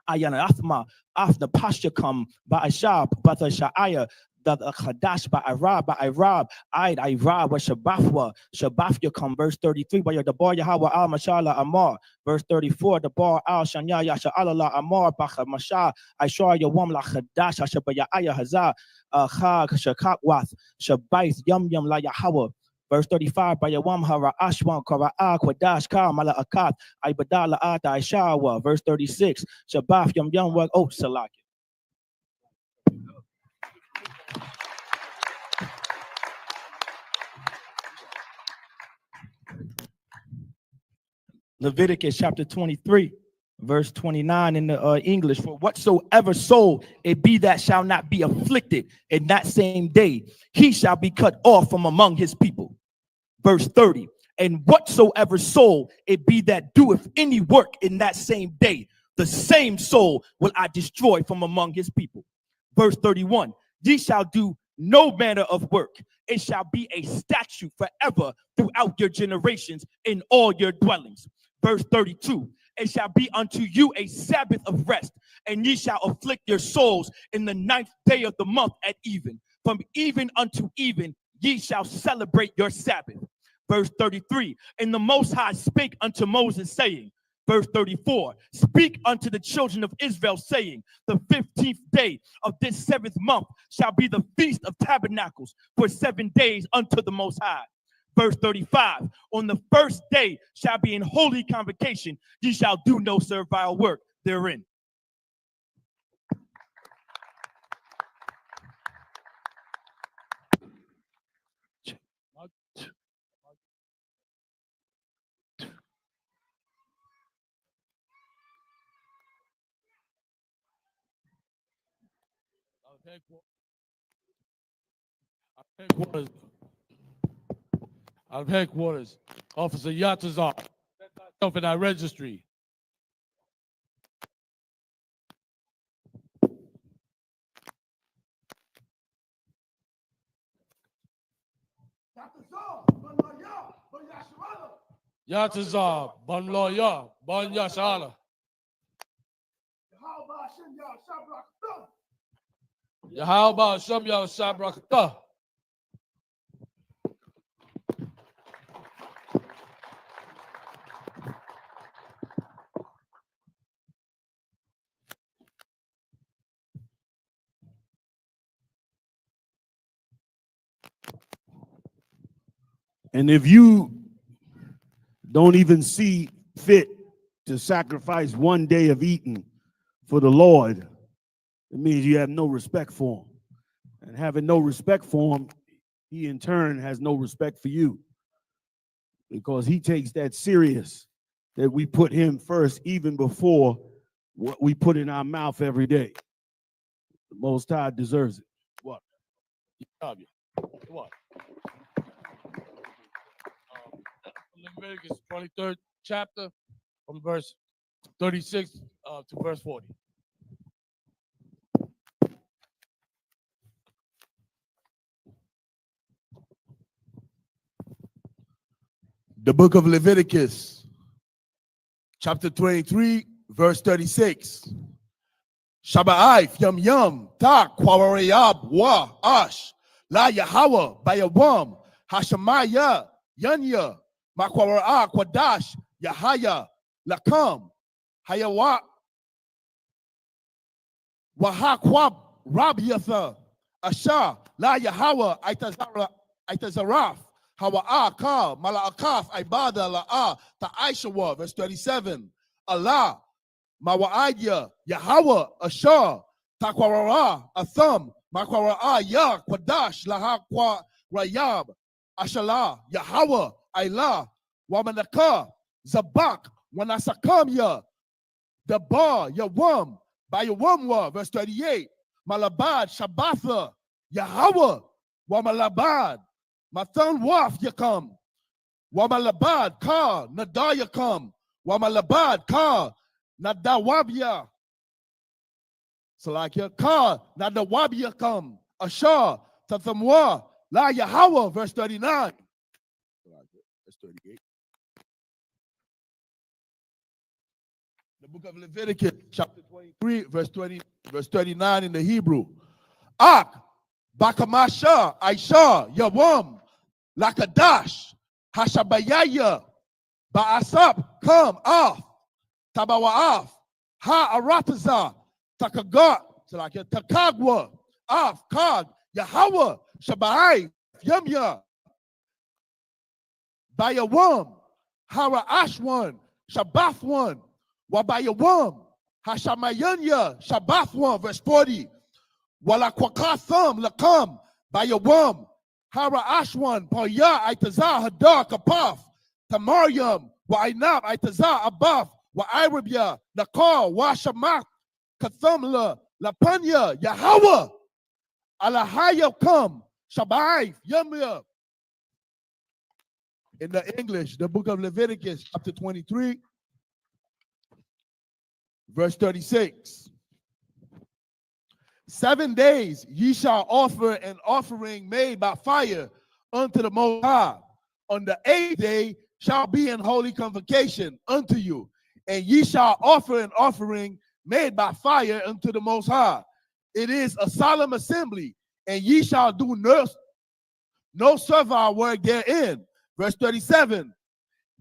Ayana Athma after pasture come by Ashab but the Sha'aya that Khadash by Arab I rob was Shabafia come. Verse 33, by the boy Yahweh al Mashallah Amar. Verse 34, the bar al Shanya Yasha Allah Amar Bacha Masha I saw your woman la Khadash Shabaya Aya Hazah Khag Shakatwath Shabais Yum la Yahweh. Verse 35, by Yawam Hara Ashwan Kara'a Kwadash Ka Mala Akat Ibadala Ata Ishawa. Verse 36, Shabaf Yum Wag Oh Salaki. Leviticus chapter 23, verse 29 in the English. For whatsoever soul it be that shall not be afflicted in that same day, he shall be cut off from among his people. Verse 30, and whatsoever soul it be that doeth any work in that same day, the same soul will I destroy from among his people. Verse 31, ye shall do no manner of work. It shall be a statute forever throughout your generations in all your dwellings. Verse 32, it shall be unto you a Sabbath of rest, and ye shall afflict your souls in the 9th day of the month at even. From even unto even, ye shall celebrate your Sabbath. Verse 33, and the Most High spake unto Moses, saying, verse 34, speak unto the children of Israel, saying, the 15th day of this 7th month shall be the Feast of Tabernacles for 7 days unto the Most High. Verse 35, on the first day shall be in holy convocation, ye shall do no servile work therein. Out of headquarters, Officer Yatazar, yourself in our registry. Yatazar, Bon Loya, Bon Yashala. Yahweh Shem Yahushua Brakatah. And if you don't even see fit to sacrifice one day of eating for the Lord, it means you have no respect for him. And having no respect for him, he in turn has no respect for you. Because he takes that serious, that we put him first even before what we put in our mouth every day. The Most High deserves it. What? What? Leviticus 23rd chapter from verse 36 to verse 40. The book of Leviticus, chapter 23, verse 36. Shaba'if, yum yum, ta, kwawarayab, wa, ash, la Yahweh, bayawam, hashamaya, yanya, makwara, kwadash, yahaya, lakam, hayawa, wahakwab, rabiatha, asha, la Yahweh, itazaraf, hawa'a, ka, mala'akaf, ibada, la'a, ta'aishawa, verse 37. Allah, Mawa'aya, Yahweh, Ashar, Takwarara, Atham, Makwara'a, Ya, Kwadash, Laha, Kwa, Rayab, Ashala, Yahweh, Ailah, Wamanaka, Zabak, Wanasakam, Ya, Dabar, Yawam, Bayawamwa, verse 38, Malabad, Shabbatha, Yahweh, Wamalabad, Mathan Waf, Yakam, Wamalabad, Ka, Nadar, Yakam, Wamalabad, Ka, Nadawabia. Salakia. Ka, Nadawabia come. Ashar, Tathamwa, La Yahweh, verse 39. Verse 38. The book of Leviticus, chapter 23, verse 39 in the Hebrew. Ak, Bakamasha, Aisha, Yawam, Lakadash, Hashabayaya, Ba'asap, come, off. Tabawaaf, Ha Arataza, Takagat, Takagwa, Af, Kag, Yahweh, Shabai, Yumya, Bayawam, Hara Ashwan, Shabathwan, Wabayawam, Hashamayanya, Shabathwan, verse 40, Walakwakatham, Lakam, Bayawam, Hara Ashwan, Paya, Itazah, Hadar, Kapaf, Tamaryam, Wa'inab, Itazah, Abaf, Wa Arabia, Nakar, Wa Shamak, Kathamla, Lapanya, Yahweh, Alahaya come, Shabai, Yumya. In the English, the book of Leviticus, chapter 23, verse 36. 7 days ye shall offer an offering made by fire unto the Most High. On the 8th day shall be an holy convocation unto you. And ye shall offer an offering made by fire unto the Most High. It is a solemn assembly, and ye shall do no servile work therein. Verse 37.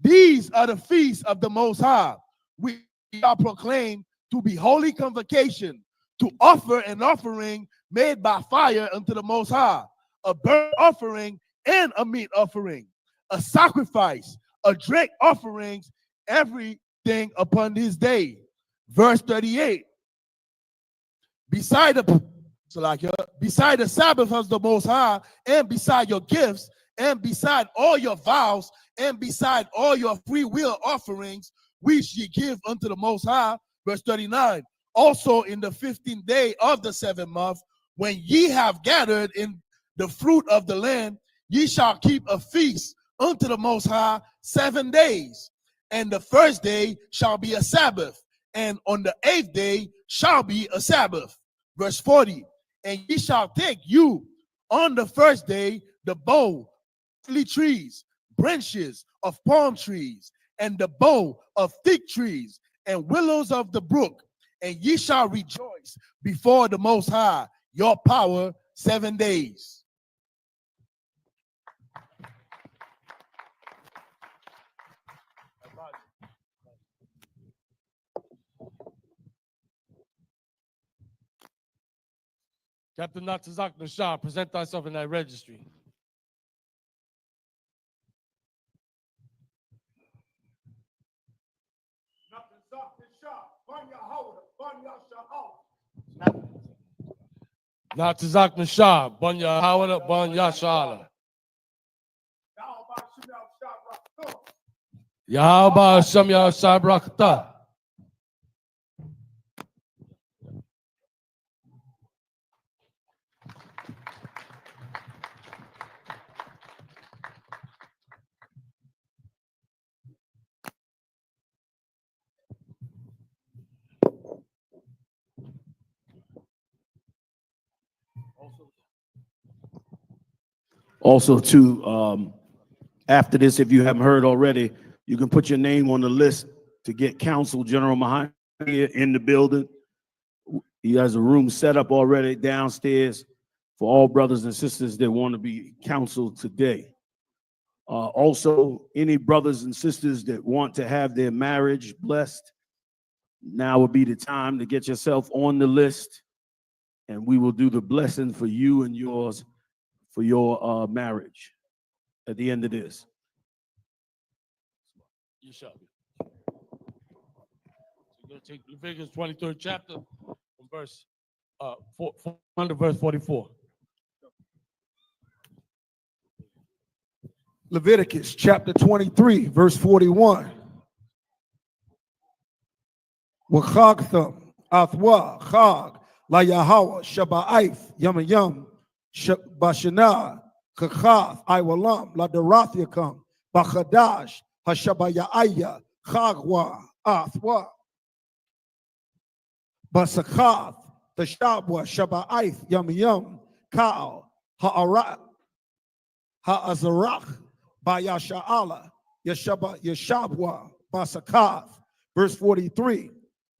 These are the feasts of the Most High, which shall proclaim to be holy convocation, to offer an offering made by fire unto the Most High, a burnt offering and a meat offering, a sacrifice, a drink offerings, everything upon this day. Verse 38. Beside the Sabbath of the Most High, and beside your gifts, and beside all your vows, and beside all your free will offerings, which ye give unto the Most High. Verse 39. Also in the 15th day of the 7th month, when ye have gathered in the fruit of the land, ye shall keep a feast unto the Most High 7 days. And the first day shall be a Sabbath, and on the 8th day shall be a Sabbath. Verse 40. And ye shall take you on the first day the bow of trees, branches of palm trees, and the bow of thick trees, and willows of the brook, and ye shall rejoice before the Most High, your power 7 days. Captain Natazak Nashar, present thyself in thy registry. Natazak Nashar, Bunya Hawada, Bunya Shala. Yahaba Shamya Sabrakta. Also, too, after this, if you haven't heard already, you can put your name on the list to get counsel. General Muhammad in the building. He has a room set up already downstairs for all brothers and sisters that want to be counseled today. Also, any brothers and sisters that want to have their marriage blessed, now would be the time to get yourself on the list, and we will do the blessing for you and yours for your marriage at the end of this. You shall be. So you're going to take Leviticus 23rd chapter from verse 1 to verse 44. Leviticus chapter 23, verse 41. Wachagtham, Athwa, Chag, La Yahweh, Shaba'if, Yam Yam, Bashana, Kachath, Iwalam, La Darathyakam, Bachadash, Hashabayaya, Chagwa, Athwa, Basakath, Tashabwa, Shaba'if, Yam Yam, Ka'al, Ha'arat, Ha'azarach, Bayasha'ala, Yeshabwa, Basakath. Verse 43,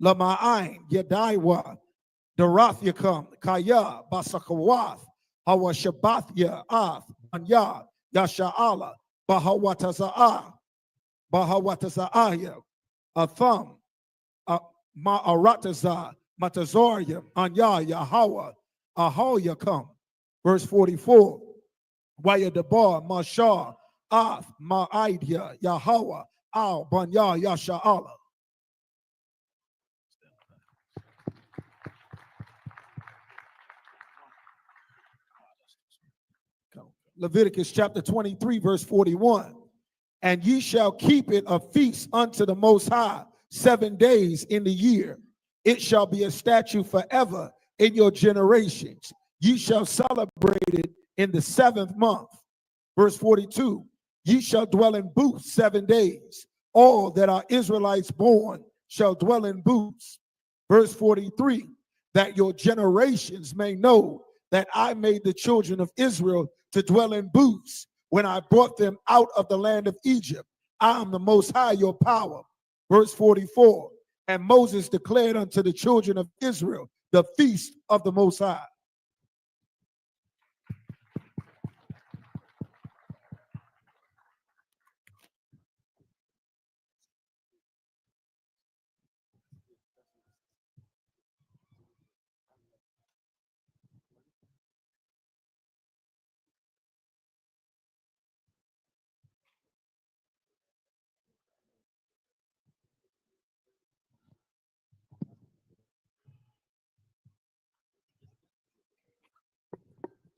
Lama'ain, Yedaiwa, Darathyakum, Kaya, Basakawath, Hawashabathya, Ath, Anya, Yasha'ala, Bahawataza'ah, Bahawataza'ah, Atham, Ma'arataza, Matazorium, Anya, Yahweh, Ahoyakam. Verse 44, Wayadabar, Mashar, Ath, Ma'idya, Yahweh, Al, Banya, Yasha'ala. Leviticus chapter 23, verse 41. And ye shall keep it a feast unto the Most High 7 days in the year. It shall be a statute forever in your generations. Ye shall celebrate it in the 7th month. Verse 42. Ye shall dwell in booths 7 days. All that are Israelites born shall dwell in booths. Verse 43. That your generations may know that I made the children of Israel to dwell in booths when I brought them out of the land of Egypt. I am the Most High, your power. Verse 44, and Moses declared unto the children of Israel the feast of the Most High.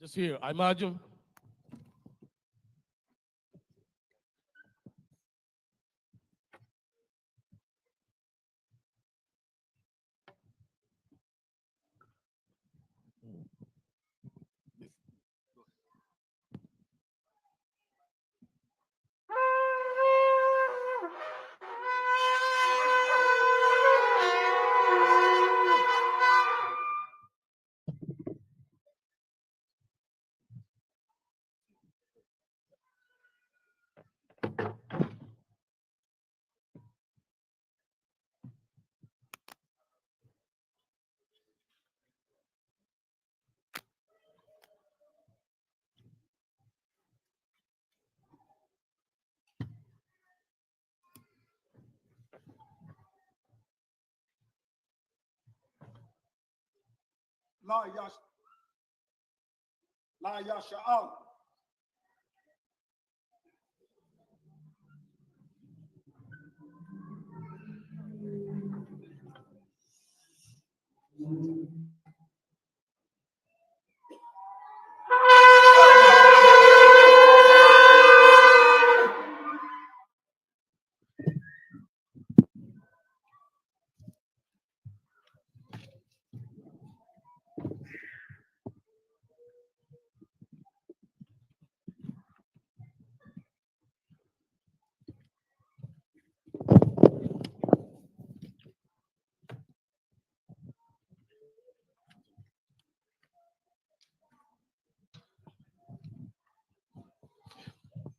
Just here, I imagine. La Yasha'al.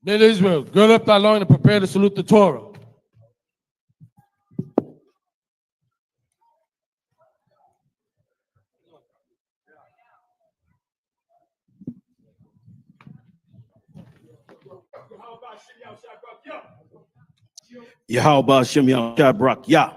Men of Israel, gird up thy loin and prepare to salute the Torah. Yahweh Shem Yahweh Yah.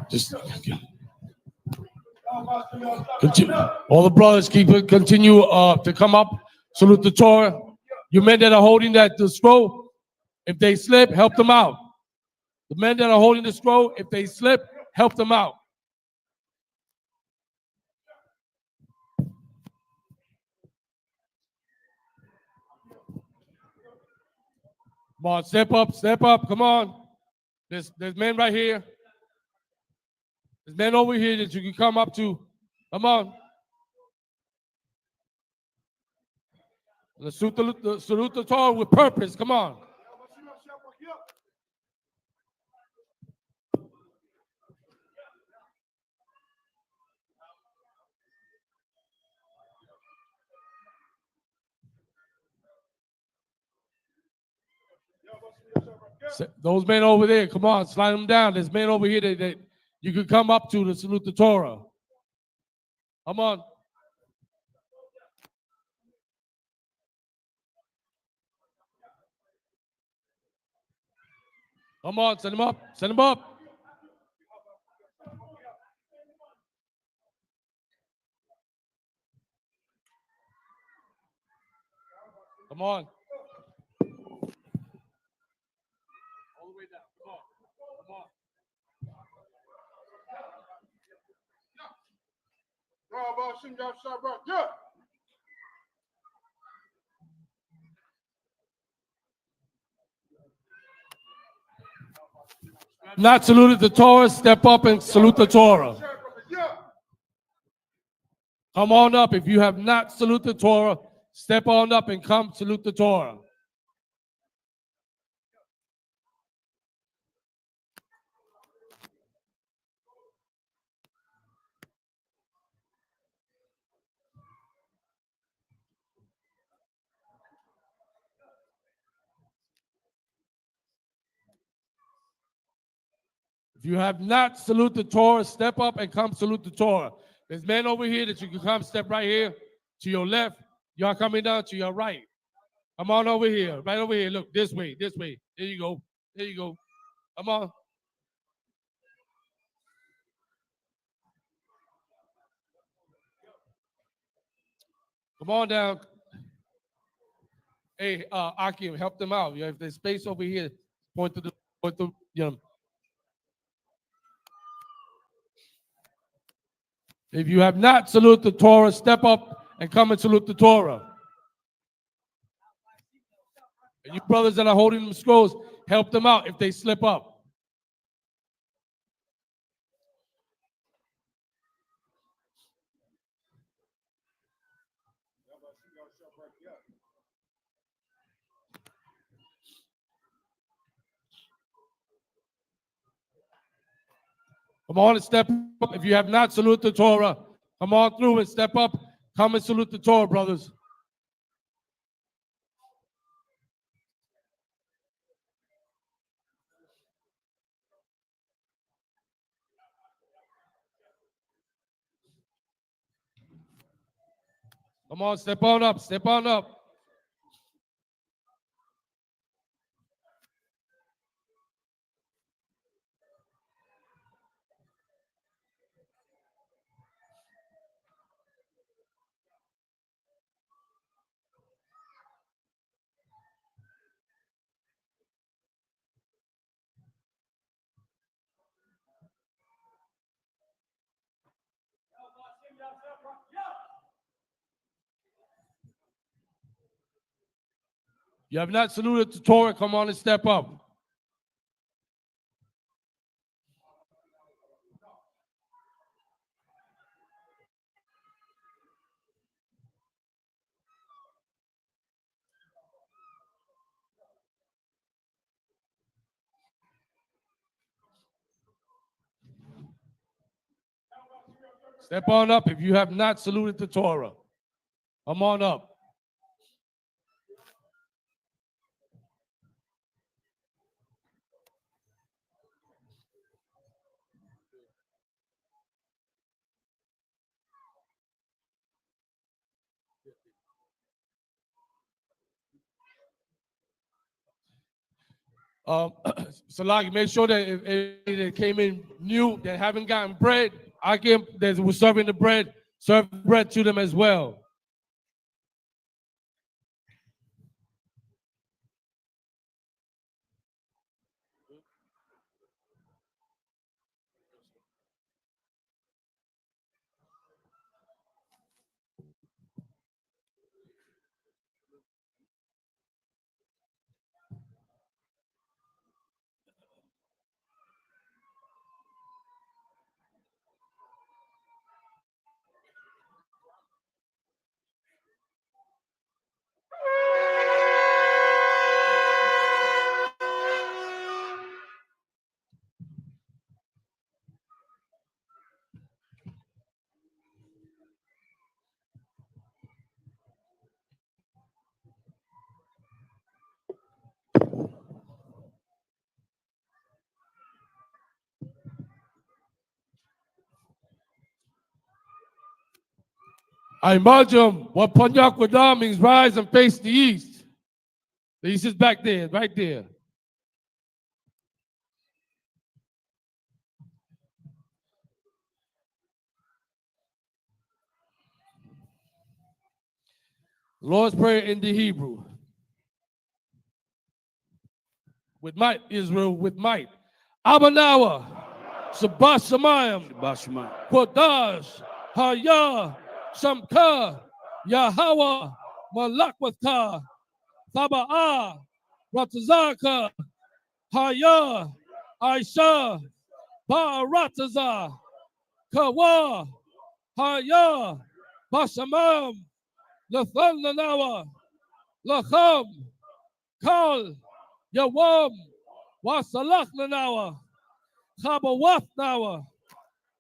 Just continue. All the brothers continue to come up, salute the Torah. You men that are holding the scroll, if they slip, help them out. The men that are holding the scroll, if they slip, help them out. Come on, step up, come on. There's men right here. There's men over here that you can come up to. Come on. Let's salute the Torah with purpose. Come on. Those men over there, come on, slide them down. There's men over here that you can come up to salute the Torah. Come on. Come on, send them up. Send them up. Come on. All the way down. Come on. Not saluted the Torah, step up and salute the Torah. Come on up. If you have not saluted the Torah, step on up and come salute the Torah. If you have not saluted the Torah, step up and come salute the Torah. There's men over here that you can come step right here to your left. Y'all coming down to your right. Come on over here, right over here. Look, this way, this way. There you go. There you go. Come on. Come on down. Hey, Akim, help them out. If there's space over here, point to, you know. If you have not saluted the Torah, step up and come and salute the Torah. And you brothers that are holding them scrolls, help them out if they slip up. Come on and step up. If you have not saluted the Torah, come on through and step up. Come and salute the Torah, brothers. Come on, step on up, step on up. You have not saluted the Torah, come on and step up. Step on up if you have not saluted the Torah. Come on up. Salaki, make sure that if they came in new, that haven't gotten bread, I give that we're serving the bread, serve bread to them as well. I imagine what Panyak Wadam means, rise and face the east. The east is back there, right there. Lord's Prayer in the Hebrew. With might, Israel, with might. Abanawa, Shabbat Shemayim, Kodash, Haya, Shamka, Yahweh, Malakwatha, Thaba'ah, Ratazaka, Haya, Aisha, Ba'arataza, Kawa, Haya, Bashamam, Lathananawa, Lacham, Kal, Yawam, Wasalachnanawa, Chabawatnawa,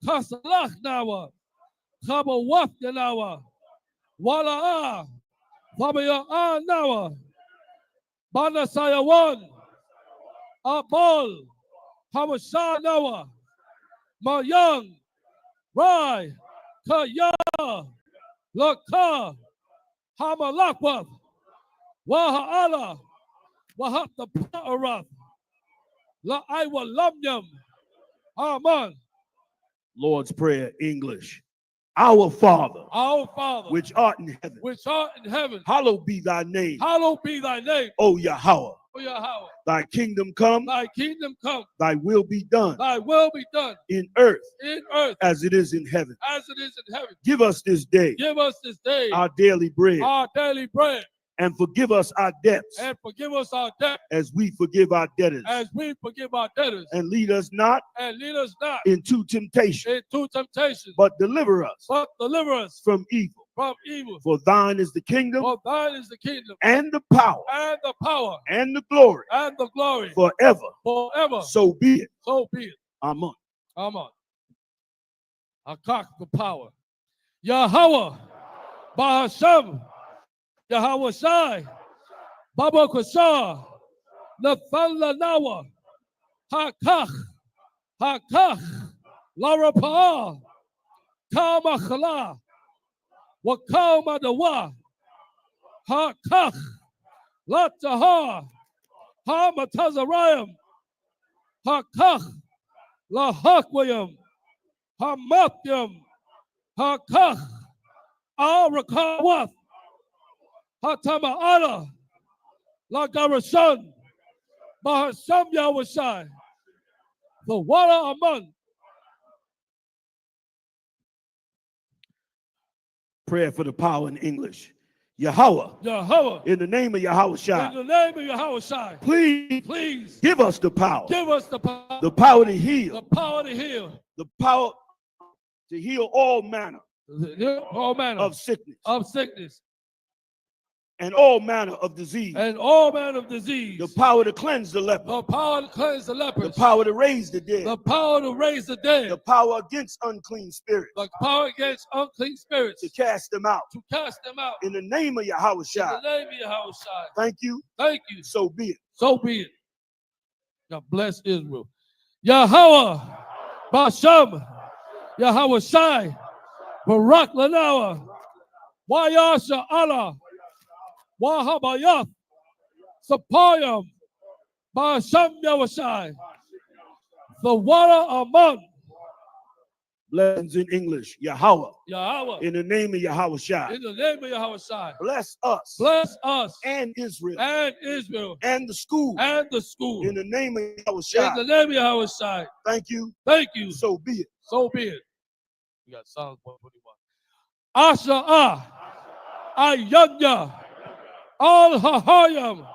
Kasalachnawa, Chabawatnawa, Wala'ah, Fabaya'anawa, Banasayawan, Abol, Hawashanawa, Mayang, Rai, Kaya, Laka, Hamalakwath, Waha'ala, Wahata Pa'arath, La'aiwa Lamyam, Aman. Lord's Prayer, English. Our Father, Our which art in heaven, which art in heaven, hallowed be thy name, hallowed be thy name, O Yahweh. O Yahweh. Thy kingdom come, Thy kingdom come, thy will be done thy will be done in earth in earth as it is in heaven. as it is in heaven. Give us this day Give us this day our daily bread, our daily bread, and forgive us our debts and forgive us our debt as we forgive our debtors. as we forgive our debtors. And lead us not And lead us not into temptation, into temptation, but deliver us but deliver us from evil. from evil. For thine is the kingdom For thine is the kingdom and the power and the power and the glory and the glory forever. forever. So be it. So be it. Amen. Amen. Hakak, the power. Yahweh, Bahasham, Yahweh Shai, Baba Kashar, Nathan Nawa, Hakak, Hakak, Lara Pa'a, Kama Khala, Wakama Dawa, Hakak, Latahar, Hamatazarayam, Hakak, Lahakwayam, Hamatyam, Hakak, Al-Rakawath, Hatama'ala, Lagarashan, Bahasham Yahweh, the Wala Aman. Prayer for the power in English. Yahweh, Yahweh, in the name of Yahweh in Shai, the name of Yahweh, please please give us the power. give us the The power to heal. the power to heal, The power to heal all manner all manner of sickness of sickness and all manner of disease. and all manner of disease. The power to cleanse the leper. The power to cleanse the The lepers. power to raise the dead. The power to raise the The dead. power against unclean spirits. The power against unclean spirits. To cast them out. To cast them out. In the name of Yahweh In Shai. the name of Yahweh. Thank you. Thank you. So be it. So be it. God bless Israel. Yahweh, Basham, Yahweh Shai, Barak Lanawa, Wayasha Allah, Wahabayath, Sapayam, Basham Yahweh Shai, the water among Blessings in English. Yahweh. Yahweh. In the name of Yahweh Shai. In the name of Yahweh Shai. Bless us. Bless us. And Israel. And Israel. And the school. And the school. In the name of Yahweh Shai. In the name of Yahweh Shai. Thank you. Thank you. So be it. So be it. We got Psalms 121. Asha Ayanya Al Hahayam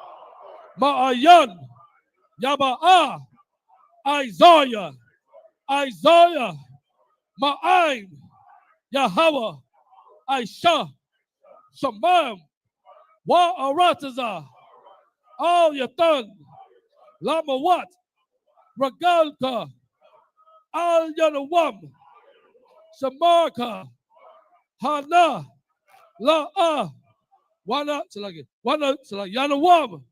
Ma'ayan Yaba'a Isaiah Ma'aim Yahweh Aisha Shamam Wa Arataza Al Yatan Lamawat Ragalka Al Yanawam Samarka Hana La'a Wana Yanawam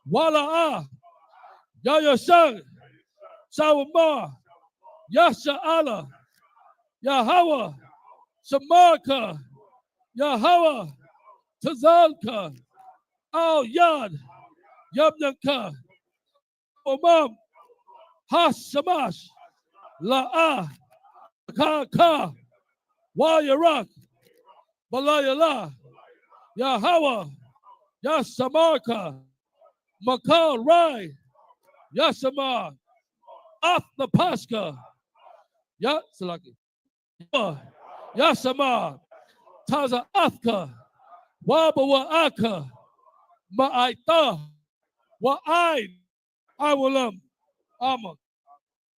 Wala'a Yayashan Shawamar Yasha Allah Yahweh Samarka Yahweh Tazalka Al Yad Yabnanka Omam Hashamash La'a Ka Wayarak Balayala Yahweh Yasamarka Makal Rai Yasamar Af the Pascha Yasalaki Yasamar Taza Afka Wabawa Aka Ma'aita Wa'ain Awalam Amok.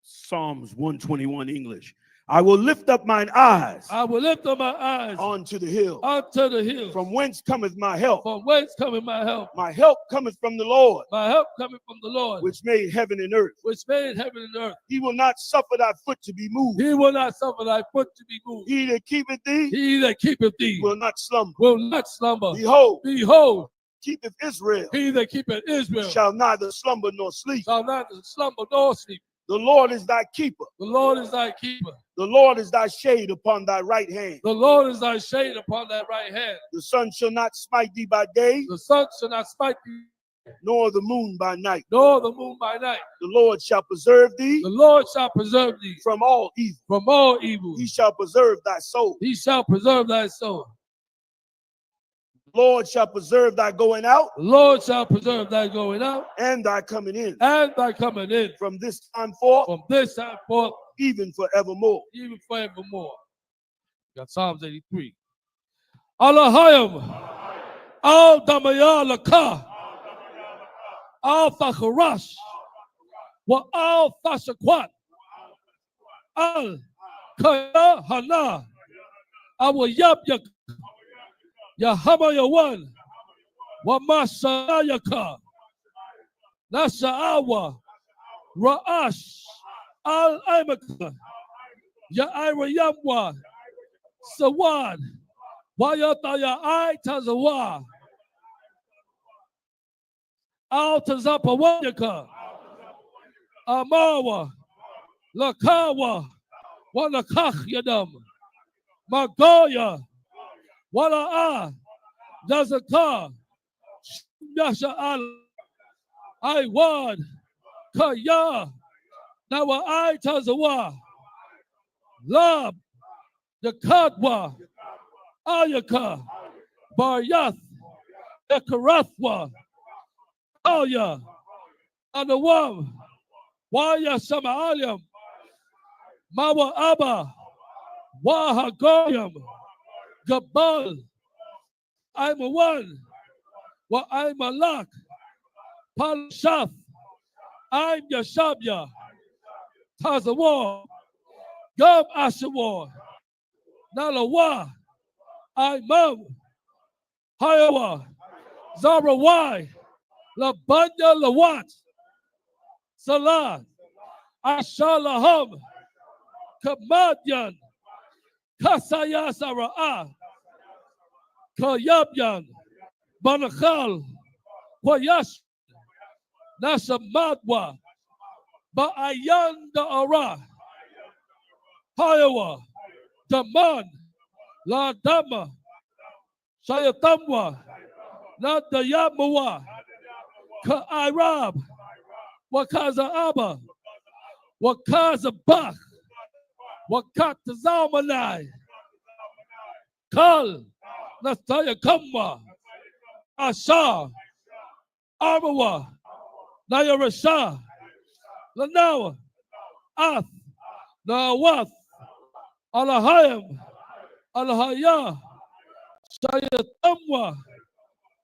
Psalms 121 English. I will lift up mine eyes. I will lift up my eyes unto the hill. Unto the hill. From whence cometh my help? From whence cometh my help? My help cometh from the Lord. My help cometh from the Lord. Which made heaven and earth. Which made heaven and earth. He will not suffer thy foot to be moved. He will not suffer thy foot to be moved. He that keepeth thee. He that keepeth thee. Will not slumber. Will not slumber. Behold. Keepeth Israel. He that keepeth Israel. Shall neither slumber nor sleep. Shall neither slumber nor sleep. The Lord is thy keeper. The Lord is thy keeper. The Lord is thy shade upon thy right hand. The Lord is thy shade upon thy right hand. The sun shall not smite thee by day. The sun shall not smite thee. Nor the moon by night. Nor the moon by night. The Lord shall preserve thee. The Lord shall preserve thee. From all evil. From all evil. He shall preserve thy soul. He shall preserve thy soul. The Lord shall preserve thy going out. The Lord shall preserve thy going out. And thy coming in. And thy coming in. From this time forth. From this time forth. Even forevermore. Even forevermore. Got Psalms 83. Alahayim. Al Damaya Laka. Al Fakharash. Wa Al Fashakwat. Al Kaya Hana. Awa Yab Yak. Yahama Yawan. Wa Masayaka. Nasaawa. Ra'ash. Al Aimaka. Ya Ira Yamwa, Sawad, Wayata Ya I Tazawa, Al Tazapa Wanyaka, Amawa, Lakawa, Walakach Yadam, Magoya, Wala Dazaka, Yasha Al, I Wad, Kaya, Nawa I Tazawa, Lab, the Kadwa, Ayaka, Baryath, the Karathwa, Aya, Anawam, Waya Samaalyam, Mawa Abba, Waha Goyam, Gabal, I'm a one, Wa I'm a lock, Palshath, I'm Yashabya, Tazawar, Gab Ashawar, Nalawa, I Mum, Hayawa, Zarawai, Labanya Lawat, Salah, Ashalaham, Kamadyan, Kasayasara'a, Kayabyan, Banachal, Kwayash, Nasamadwa, Ba'ayan Da'ara, Hayawa, Daman, La Dama, Shayatamwa, La Dayamawa, Ka'irab, Wakaza Abba, Wakaza Bach, Wakata Zamanai, Kal, Nastaya Kamwa, Asha, Armawa, Nayarasha, Lanawa, Ath, Nawath, Alahayam, Alahaya, Shayatamwa,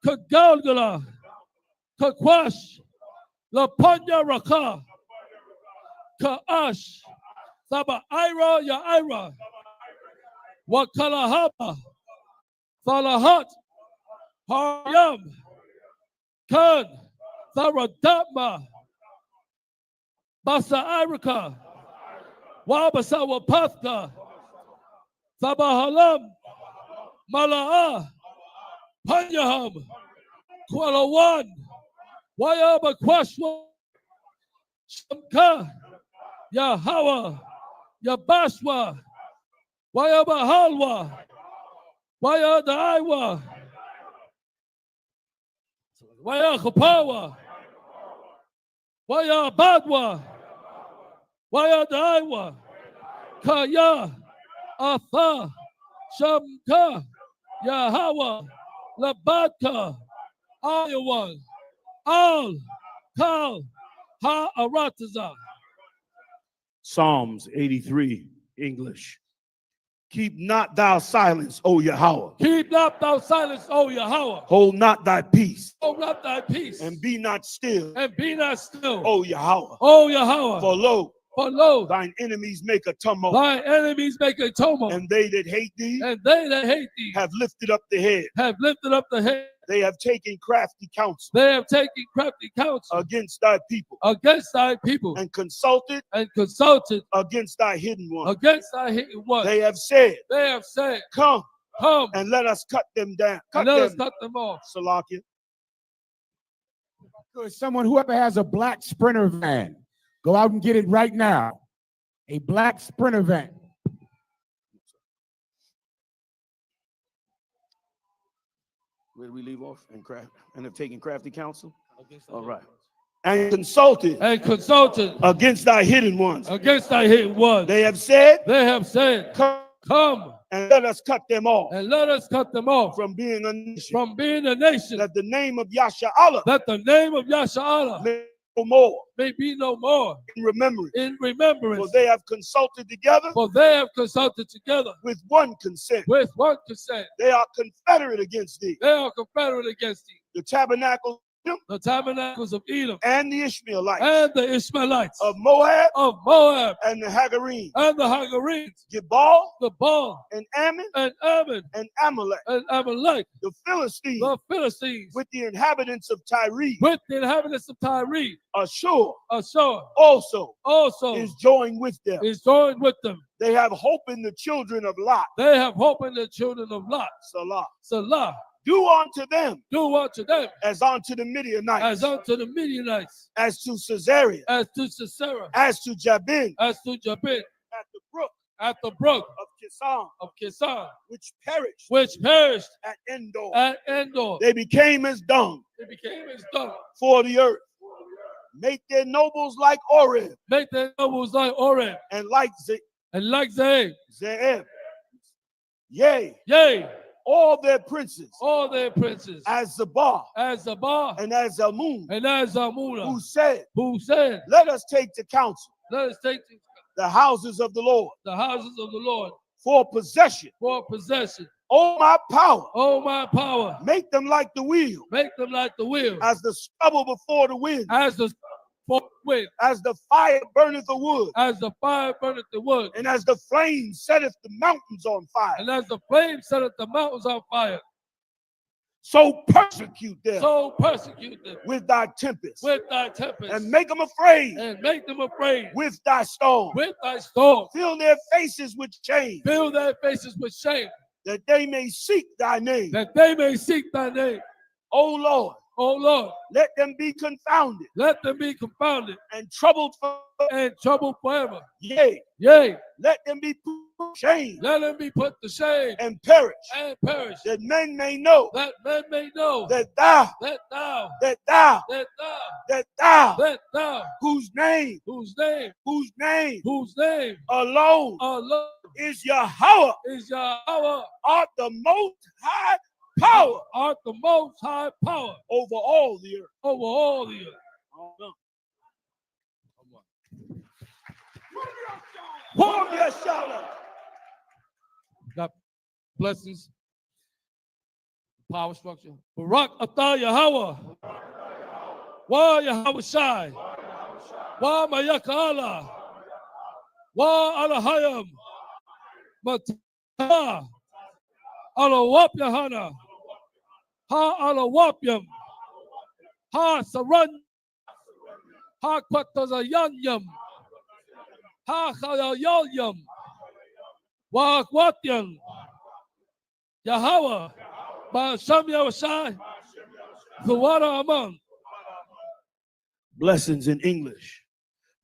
Kagalgala, Kakwash, Lapanya Raka, Kaash, Saba Ira Ya Ira, Wakalahaba, Falahat, Haryam, Khan, Tharadama, Basa Irika, Wabasawa Pathka, Sabahalam, Mala'a, Panyaham, Kualawan, Wayaba Kwashwa, Shamka, Yahawa, Yabashwa, Wayaba Halwa, Waya Daiwa, Waya Kapawa, Waya Badwa, Waya Daiwa, Kaya, Atha, Shamka, Yahawa, Labadka, Iowa, Al, Kal, Ha Arataza. Psalms 83, English. Keep not thou silence, O Yahweh. Keep not thou silence, O Yahweh. Hold not thy peace, Hold not thy peace, and be not still, and be not still, O Yahweh. O Yahweh. For lo, For lo, thine enemies make a tumult, thy enemies make a tumult, and they that hate thee and they that hate thee have lifted up the head. have lifted up the head. They have taken crafty counsel They have taken crafty counsel against thy people, against thy people, and consulted consulted against thy hidden one. against thy hidden one. They have said, Said, come come and let us cut them down. and let us cut them off. Salakia. Good. Someone, whoever has a black Sprinter van, go out and get it right now. A black Sprinter van. Where did we leave off? And have taken crafty counsel? All right. And consulted against thy hidden ones. Against thy hidden ones. They have said, come and let us cut them off. And let us cut them off from being a nation. From being a nation. That the name of Yasha Allah. That the name of Yasha Allah may no more. May be no more. In remembrance. In remembrance. For they have consulted together. For they have consulted together. With one consent. With one consent. They are confederate against thee. They are confederate against thee. The tabernacle the tabernacles of Edom, and the Ishmaelites, and the Ishmaelites of Moab, and and the Hagarenes, the Hagarenes, Gebal, the Baal, and Ammon, and Ammon, and Amalek, and Amalek, the Philistines, the Philistines, with the inhabitants of Tyre, with the inhabitants of Tyre, Ashur Ashur also also is joined with them. is joined with them. They have hope in the children of Lot. They have hope in the children of Lot. Salah. Salah, Do unto them do unto them as unto the Midianites, as unto the Midianites, as to Caesarea, as to Sisera, as to Jabin, as to Jabin, at the brook at the brook of Kison, of Kisan, which perished which perished at Endor. at Endor. They became as dung They became as dung. for the earth. Make their nobles like Oreb, Make their nobles like Oreb, and like and like Zeeb. Zeeb. Yea, Yea, all their princes, all their princes, as Zabah as Zabah and as Amun, and as Amuna, who said, who said, let us take to counsel let us take the houses of the Lord the houses of the Lord for possession. for possession. Oh, my power, Oh, my power, make them like the wheel, make them like the wheel, as the stubble before the wind, as the wind, as the fire burneth the wood, as the fire burneth the wood, and as the flame setteth the mountains on fire. and as the flame setteth the mountains on fire. So persecute them So persecute them with thy tempest, with thy tempest, and make them afraid and make them afraid with thy storm. with thy storm. Fill their faces with shame, Fill their faces with shame, that they may seek thy name. that they may seek thy name. O Lord, O Lord, let them be confounded let them be confounded and troubled and troubled forever. Yea, Yea, let them be put to shame let them be put to shame and perish, perish, that men may know that men may know that thou, that thou, that thou, that thou, that thou, that thou, whose name, whose name, whose name whose name alone alone is Yahweh, is Yahweh, art the most high power art the most high power over all the earth. over all the earth. Warm your shoulder. God blessings. Power structure. Barak Atah Yahweh. Wa Yahweh Shai. Wa Mayakala. Wa Alahayam. Matah. Alawap Yahana. Ha Alawapyam. Ha Saran. Ha Kwatazayanyam. Ha Chayayalyam. Wa Akwatyan. Yahweh. By Shem Yahushai. The water among. Blessings in English.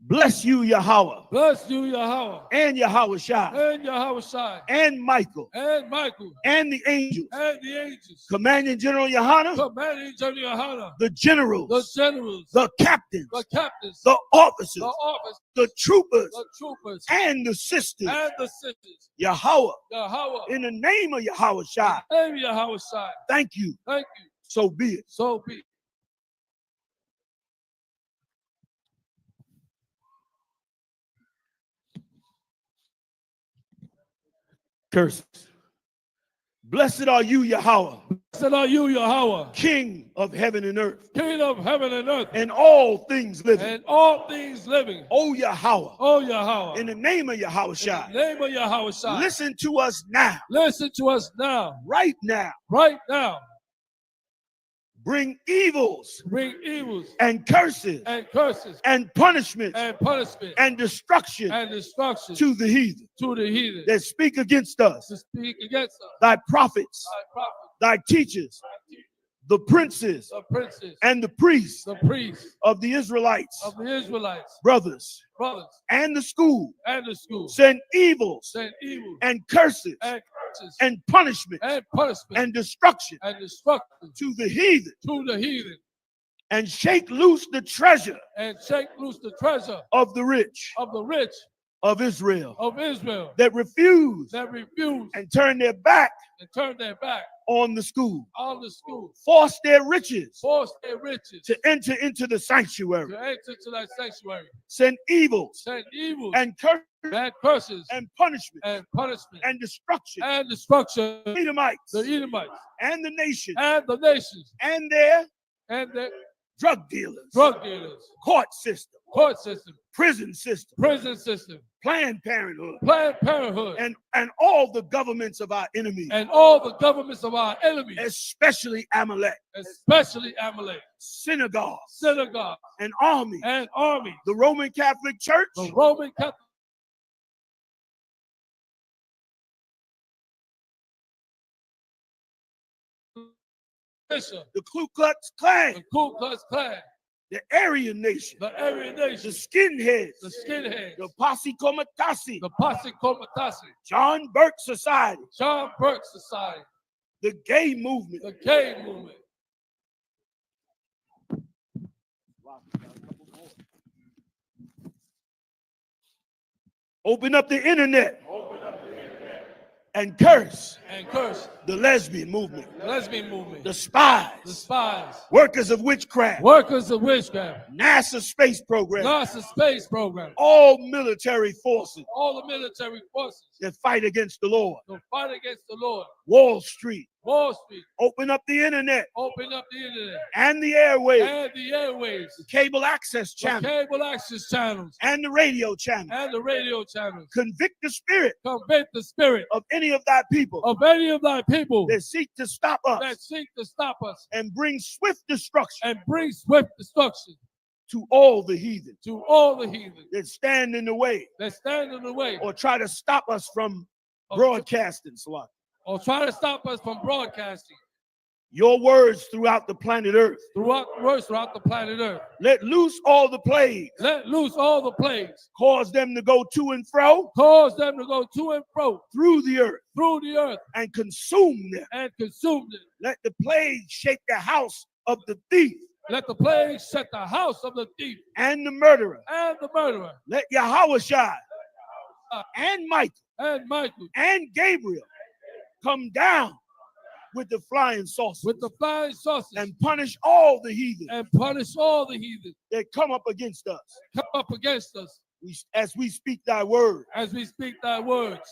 Bless you, Yahweh, Bless you, Yahweh. and Yahweh Shai, And Yahushai. and Michael, And Michael. and the angels, And the angels. Commanding General Yohana, Commanding General Yohana. the generals, The generals. the captains, The captains. the officers, The officers. the troopers, The troopers. and the sisters. And the sisters. Yahweh, Yahweh. in the name of Yahweh Shai, And Yahushai. thank you. Thank you. So be it. So be it. Curses. Blessed are you, Yahweh, Blessed are you, Yahweh, King of heaven and earth, King of heaven and earth, and all things living. and all things living. O Yahweh, Oh, Yahweh. in the name of Yahweh In Shai, the name of Yahushai. listen to us now, Listen to us now. right now. Right now. Bring evils Bring evils and curses and curses and punishments and punishment and destruction and destruction to the heathen to the heathen that speak against us, to speak against us. thy prophets, Thy prophets, thy teachers, the princes, the princes, and the priests the priests of the Israelites, of the Israelites, brothers, brothers, and the school. and the school. Send evils Send evil and curses and curses and punishment and punishment and destruction and destruction to the heathen, to the heathen, and shake loose the treasure and shake loose the treasure of the rich of the rich of Israel of Israel that refuse that refuse and turn their back and turn their back on the school, on the school, force their riches force their riches to enter into the sanctuary, to enter to that sanctuary, send evils send evil and curses and curses and punishment and punishment and destruction and destruction to the Edomites the Edomites and the nations and the nations and their and the drug dealers, drug dealers, court system, prison system, Planned Parenthood, Planned Parenthood, and all the governments of our enemies, and all the governments of our enemies, especially Amalek, synagogues, and armies, the Roman Catholic Church, the Roman Catholic, the Ku Klux Klan, the Ku Klux Klan, the Aryan Nation, the the skinheads, the Posse Comitatus, the Posse Comitatus, John Burke Society, John Burke Society, the gay movement, the gay movement. Open up the internet and curse the lesbian movement, the spies, workers of witchcraft, NASA space program, all all military forces the military forces that fight against the Lord. to fight against the Lord. Wall Street, Wall Street, open up the internet open up the internet and the airwaves, and the airwaves, the cable access the channel, cable access channels, and the radio channel. and the radio channels. Convict the spirit Convict the spirit of any of thy people of any of thy people that seek to stop us that seek to stop us and bring swift destruction and bring swift destruction to all the heathen to all the heathen that stand in the way that stand in the way or try to stop us from of- broadcasting, Salak. or try to stop us from broadcasting Your words throughout the planet Earth. throughout the planet Earth. Let loose all the plagues. Let loose all the plagues. Cause them to go to and fro Cause them to go to and fro through the earth and consume them. consume them. Let the plague shake the house of the thief Let the plague set the house of the thief and the murderer. and the murderer Let Yahushua and Michael and Michael and Gabriel come down with the flying saucers and punish all the heathen that come up against us. As we speak thy word,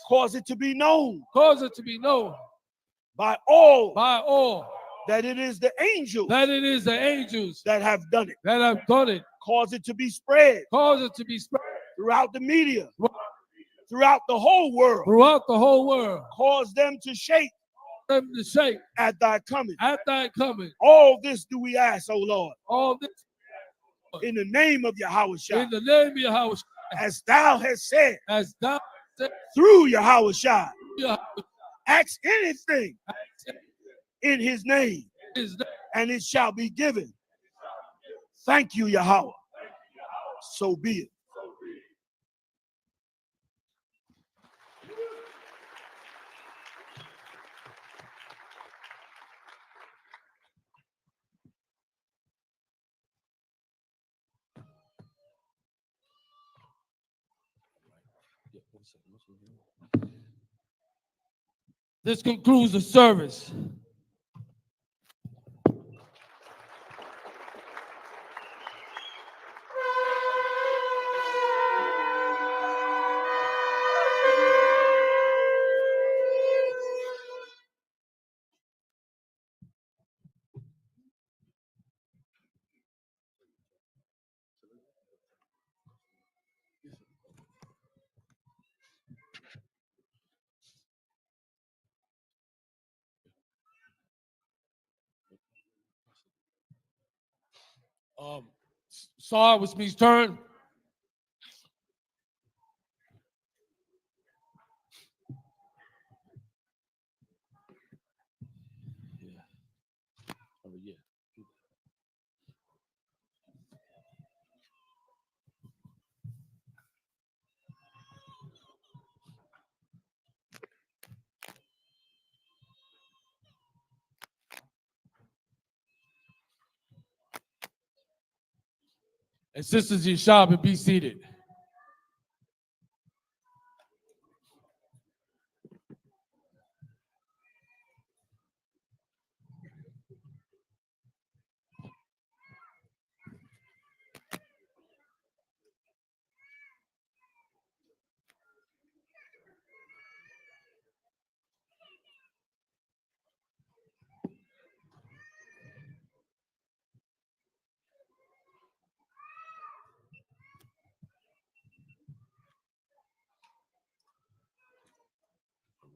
cause it to be known by all that it is the angels that have done it. Cause it to be spread throughout the media, throughout the whole world. Cause them to shake at thy coming. All this do we ask, O Lord, in the name of Yahushua, as thou hast said, through Yahushua. Ask anything in his name, and it shall be given. Thank you, Yahweh. So be it. This concludes the service. Sorry, which means turn. And sisters, you shall be seated.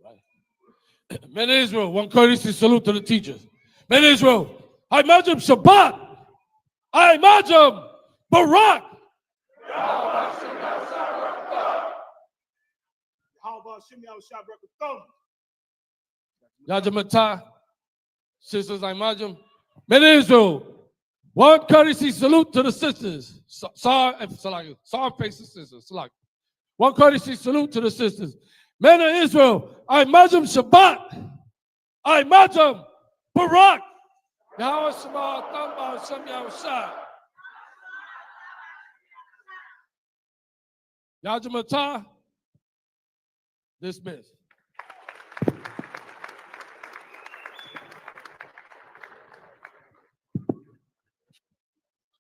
right? Men of Israel, one courtesy salute to the teachers. Men of Israel, I imagine Shabbat. I imagine Barak. How about Shimei Shabbat? Yajamata, sisters, I imagine. Men of Israel, one courtesy salute to the sisters. Sorry, faces sisters. Salak. One courtesy salute to the sisters. Men of Israel, I imagine Shabbat. I imagine Barak. Yahweh Shema, Thamba, Shem Yahushua. Yajamata, dismissed.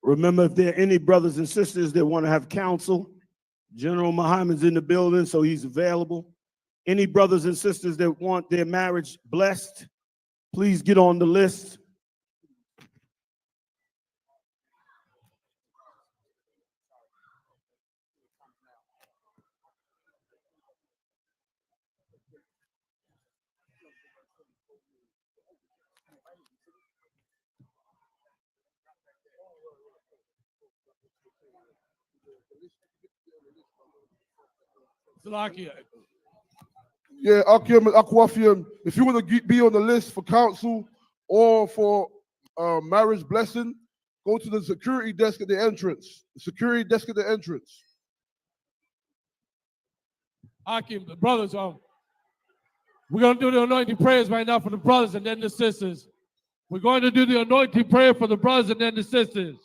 Remember, if there are any brothers and sisters that want to have counsel, General Muhammad's in the building, so he's available. Any brothers and sisters that want their marriage blessed, please get on the list. Salakia. Yeah, Akim and Akwafium, if you want to be on the list for counsel or for marriage blessing, go to the security desk at the entrance. The security desk at the entrance. Akim, the brothers, we're going to do the anointing prayers right now for the brothers and then the sisters. We're going to do the anointing prayer for the brothers and then the sisters.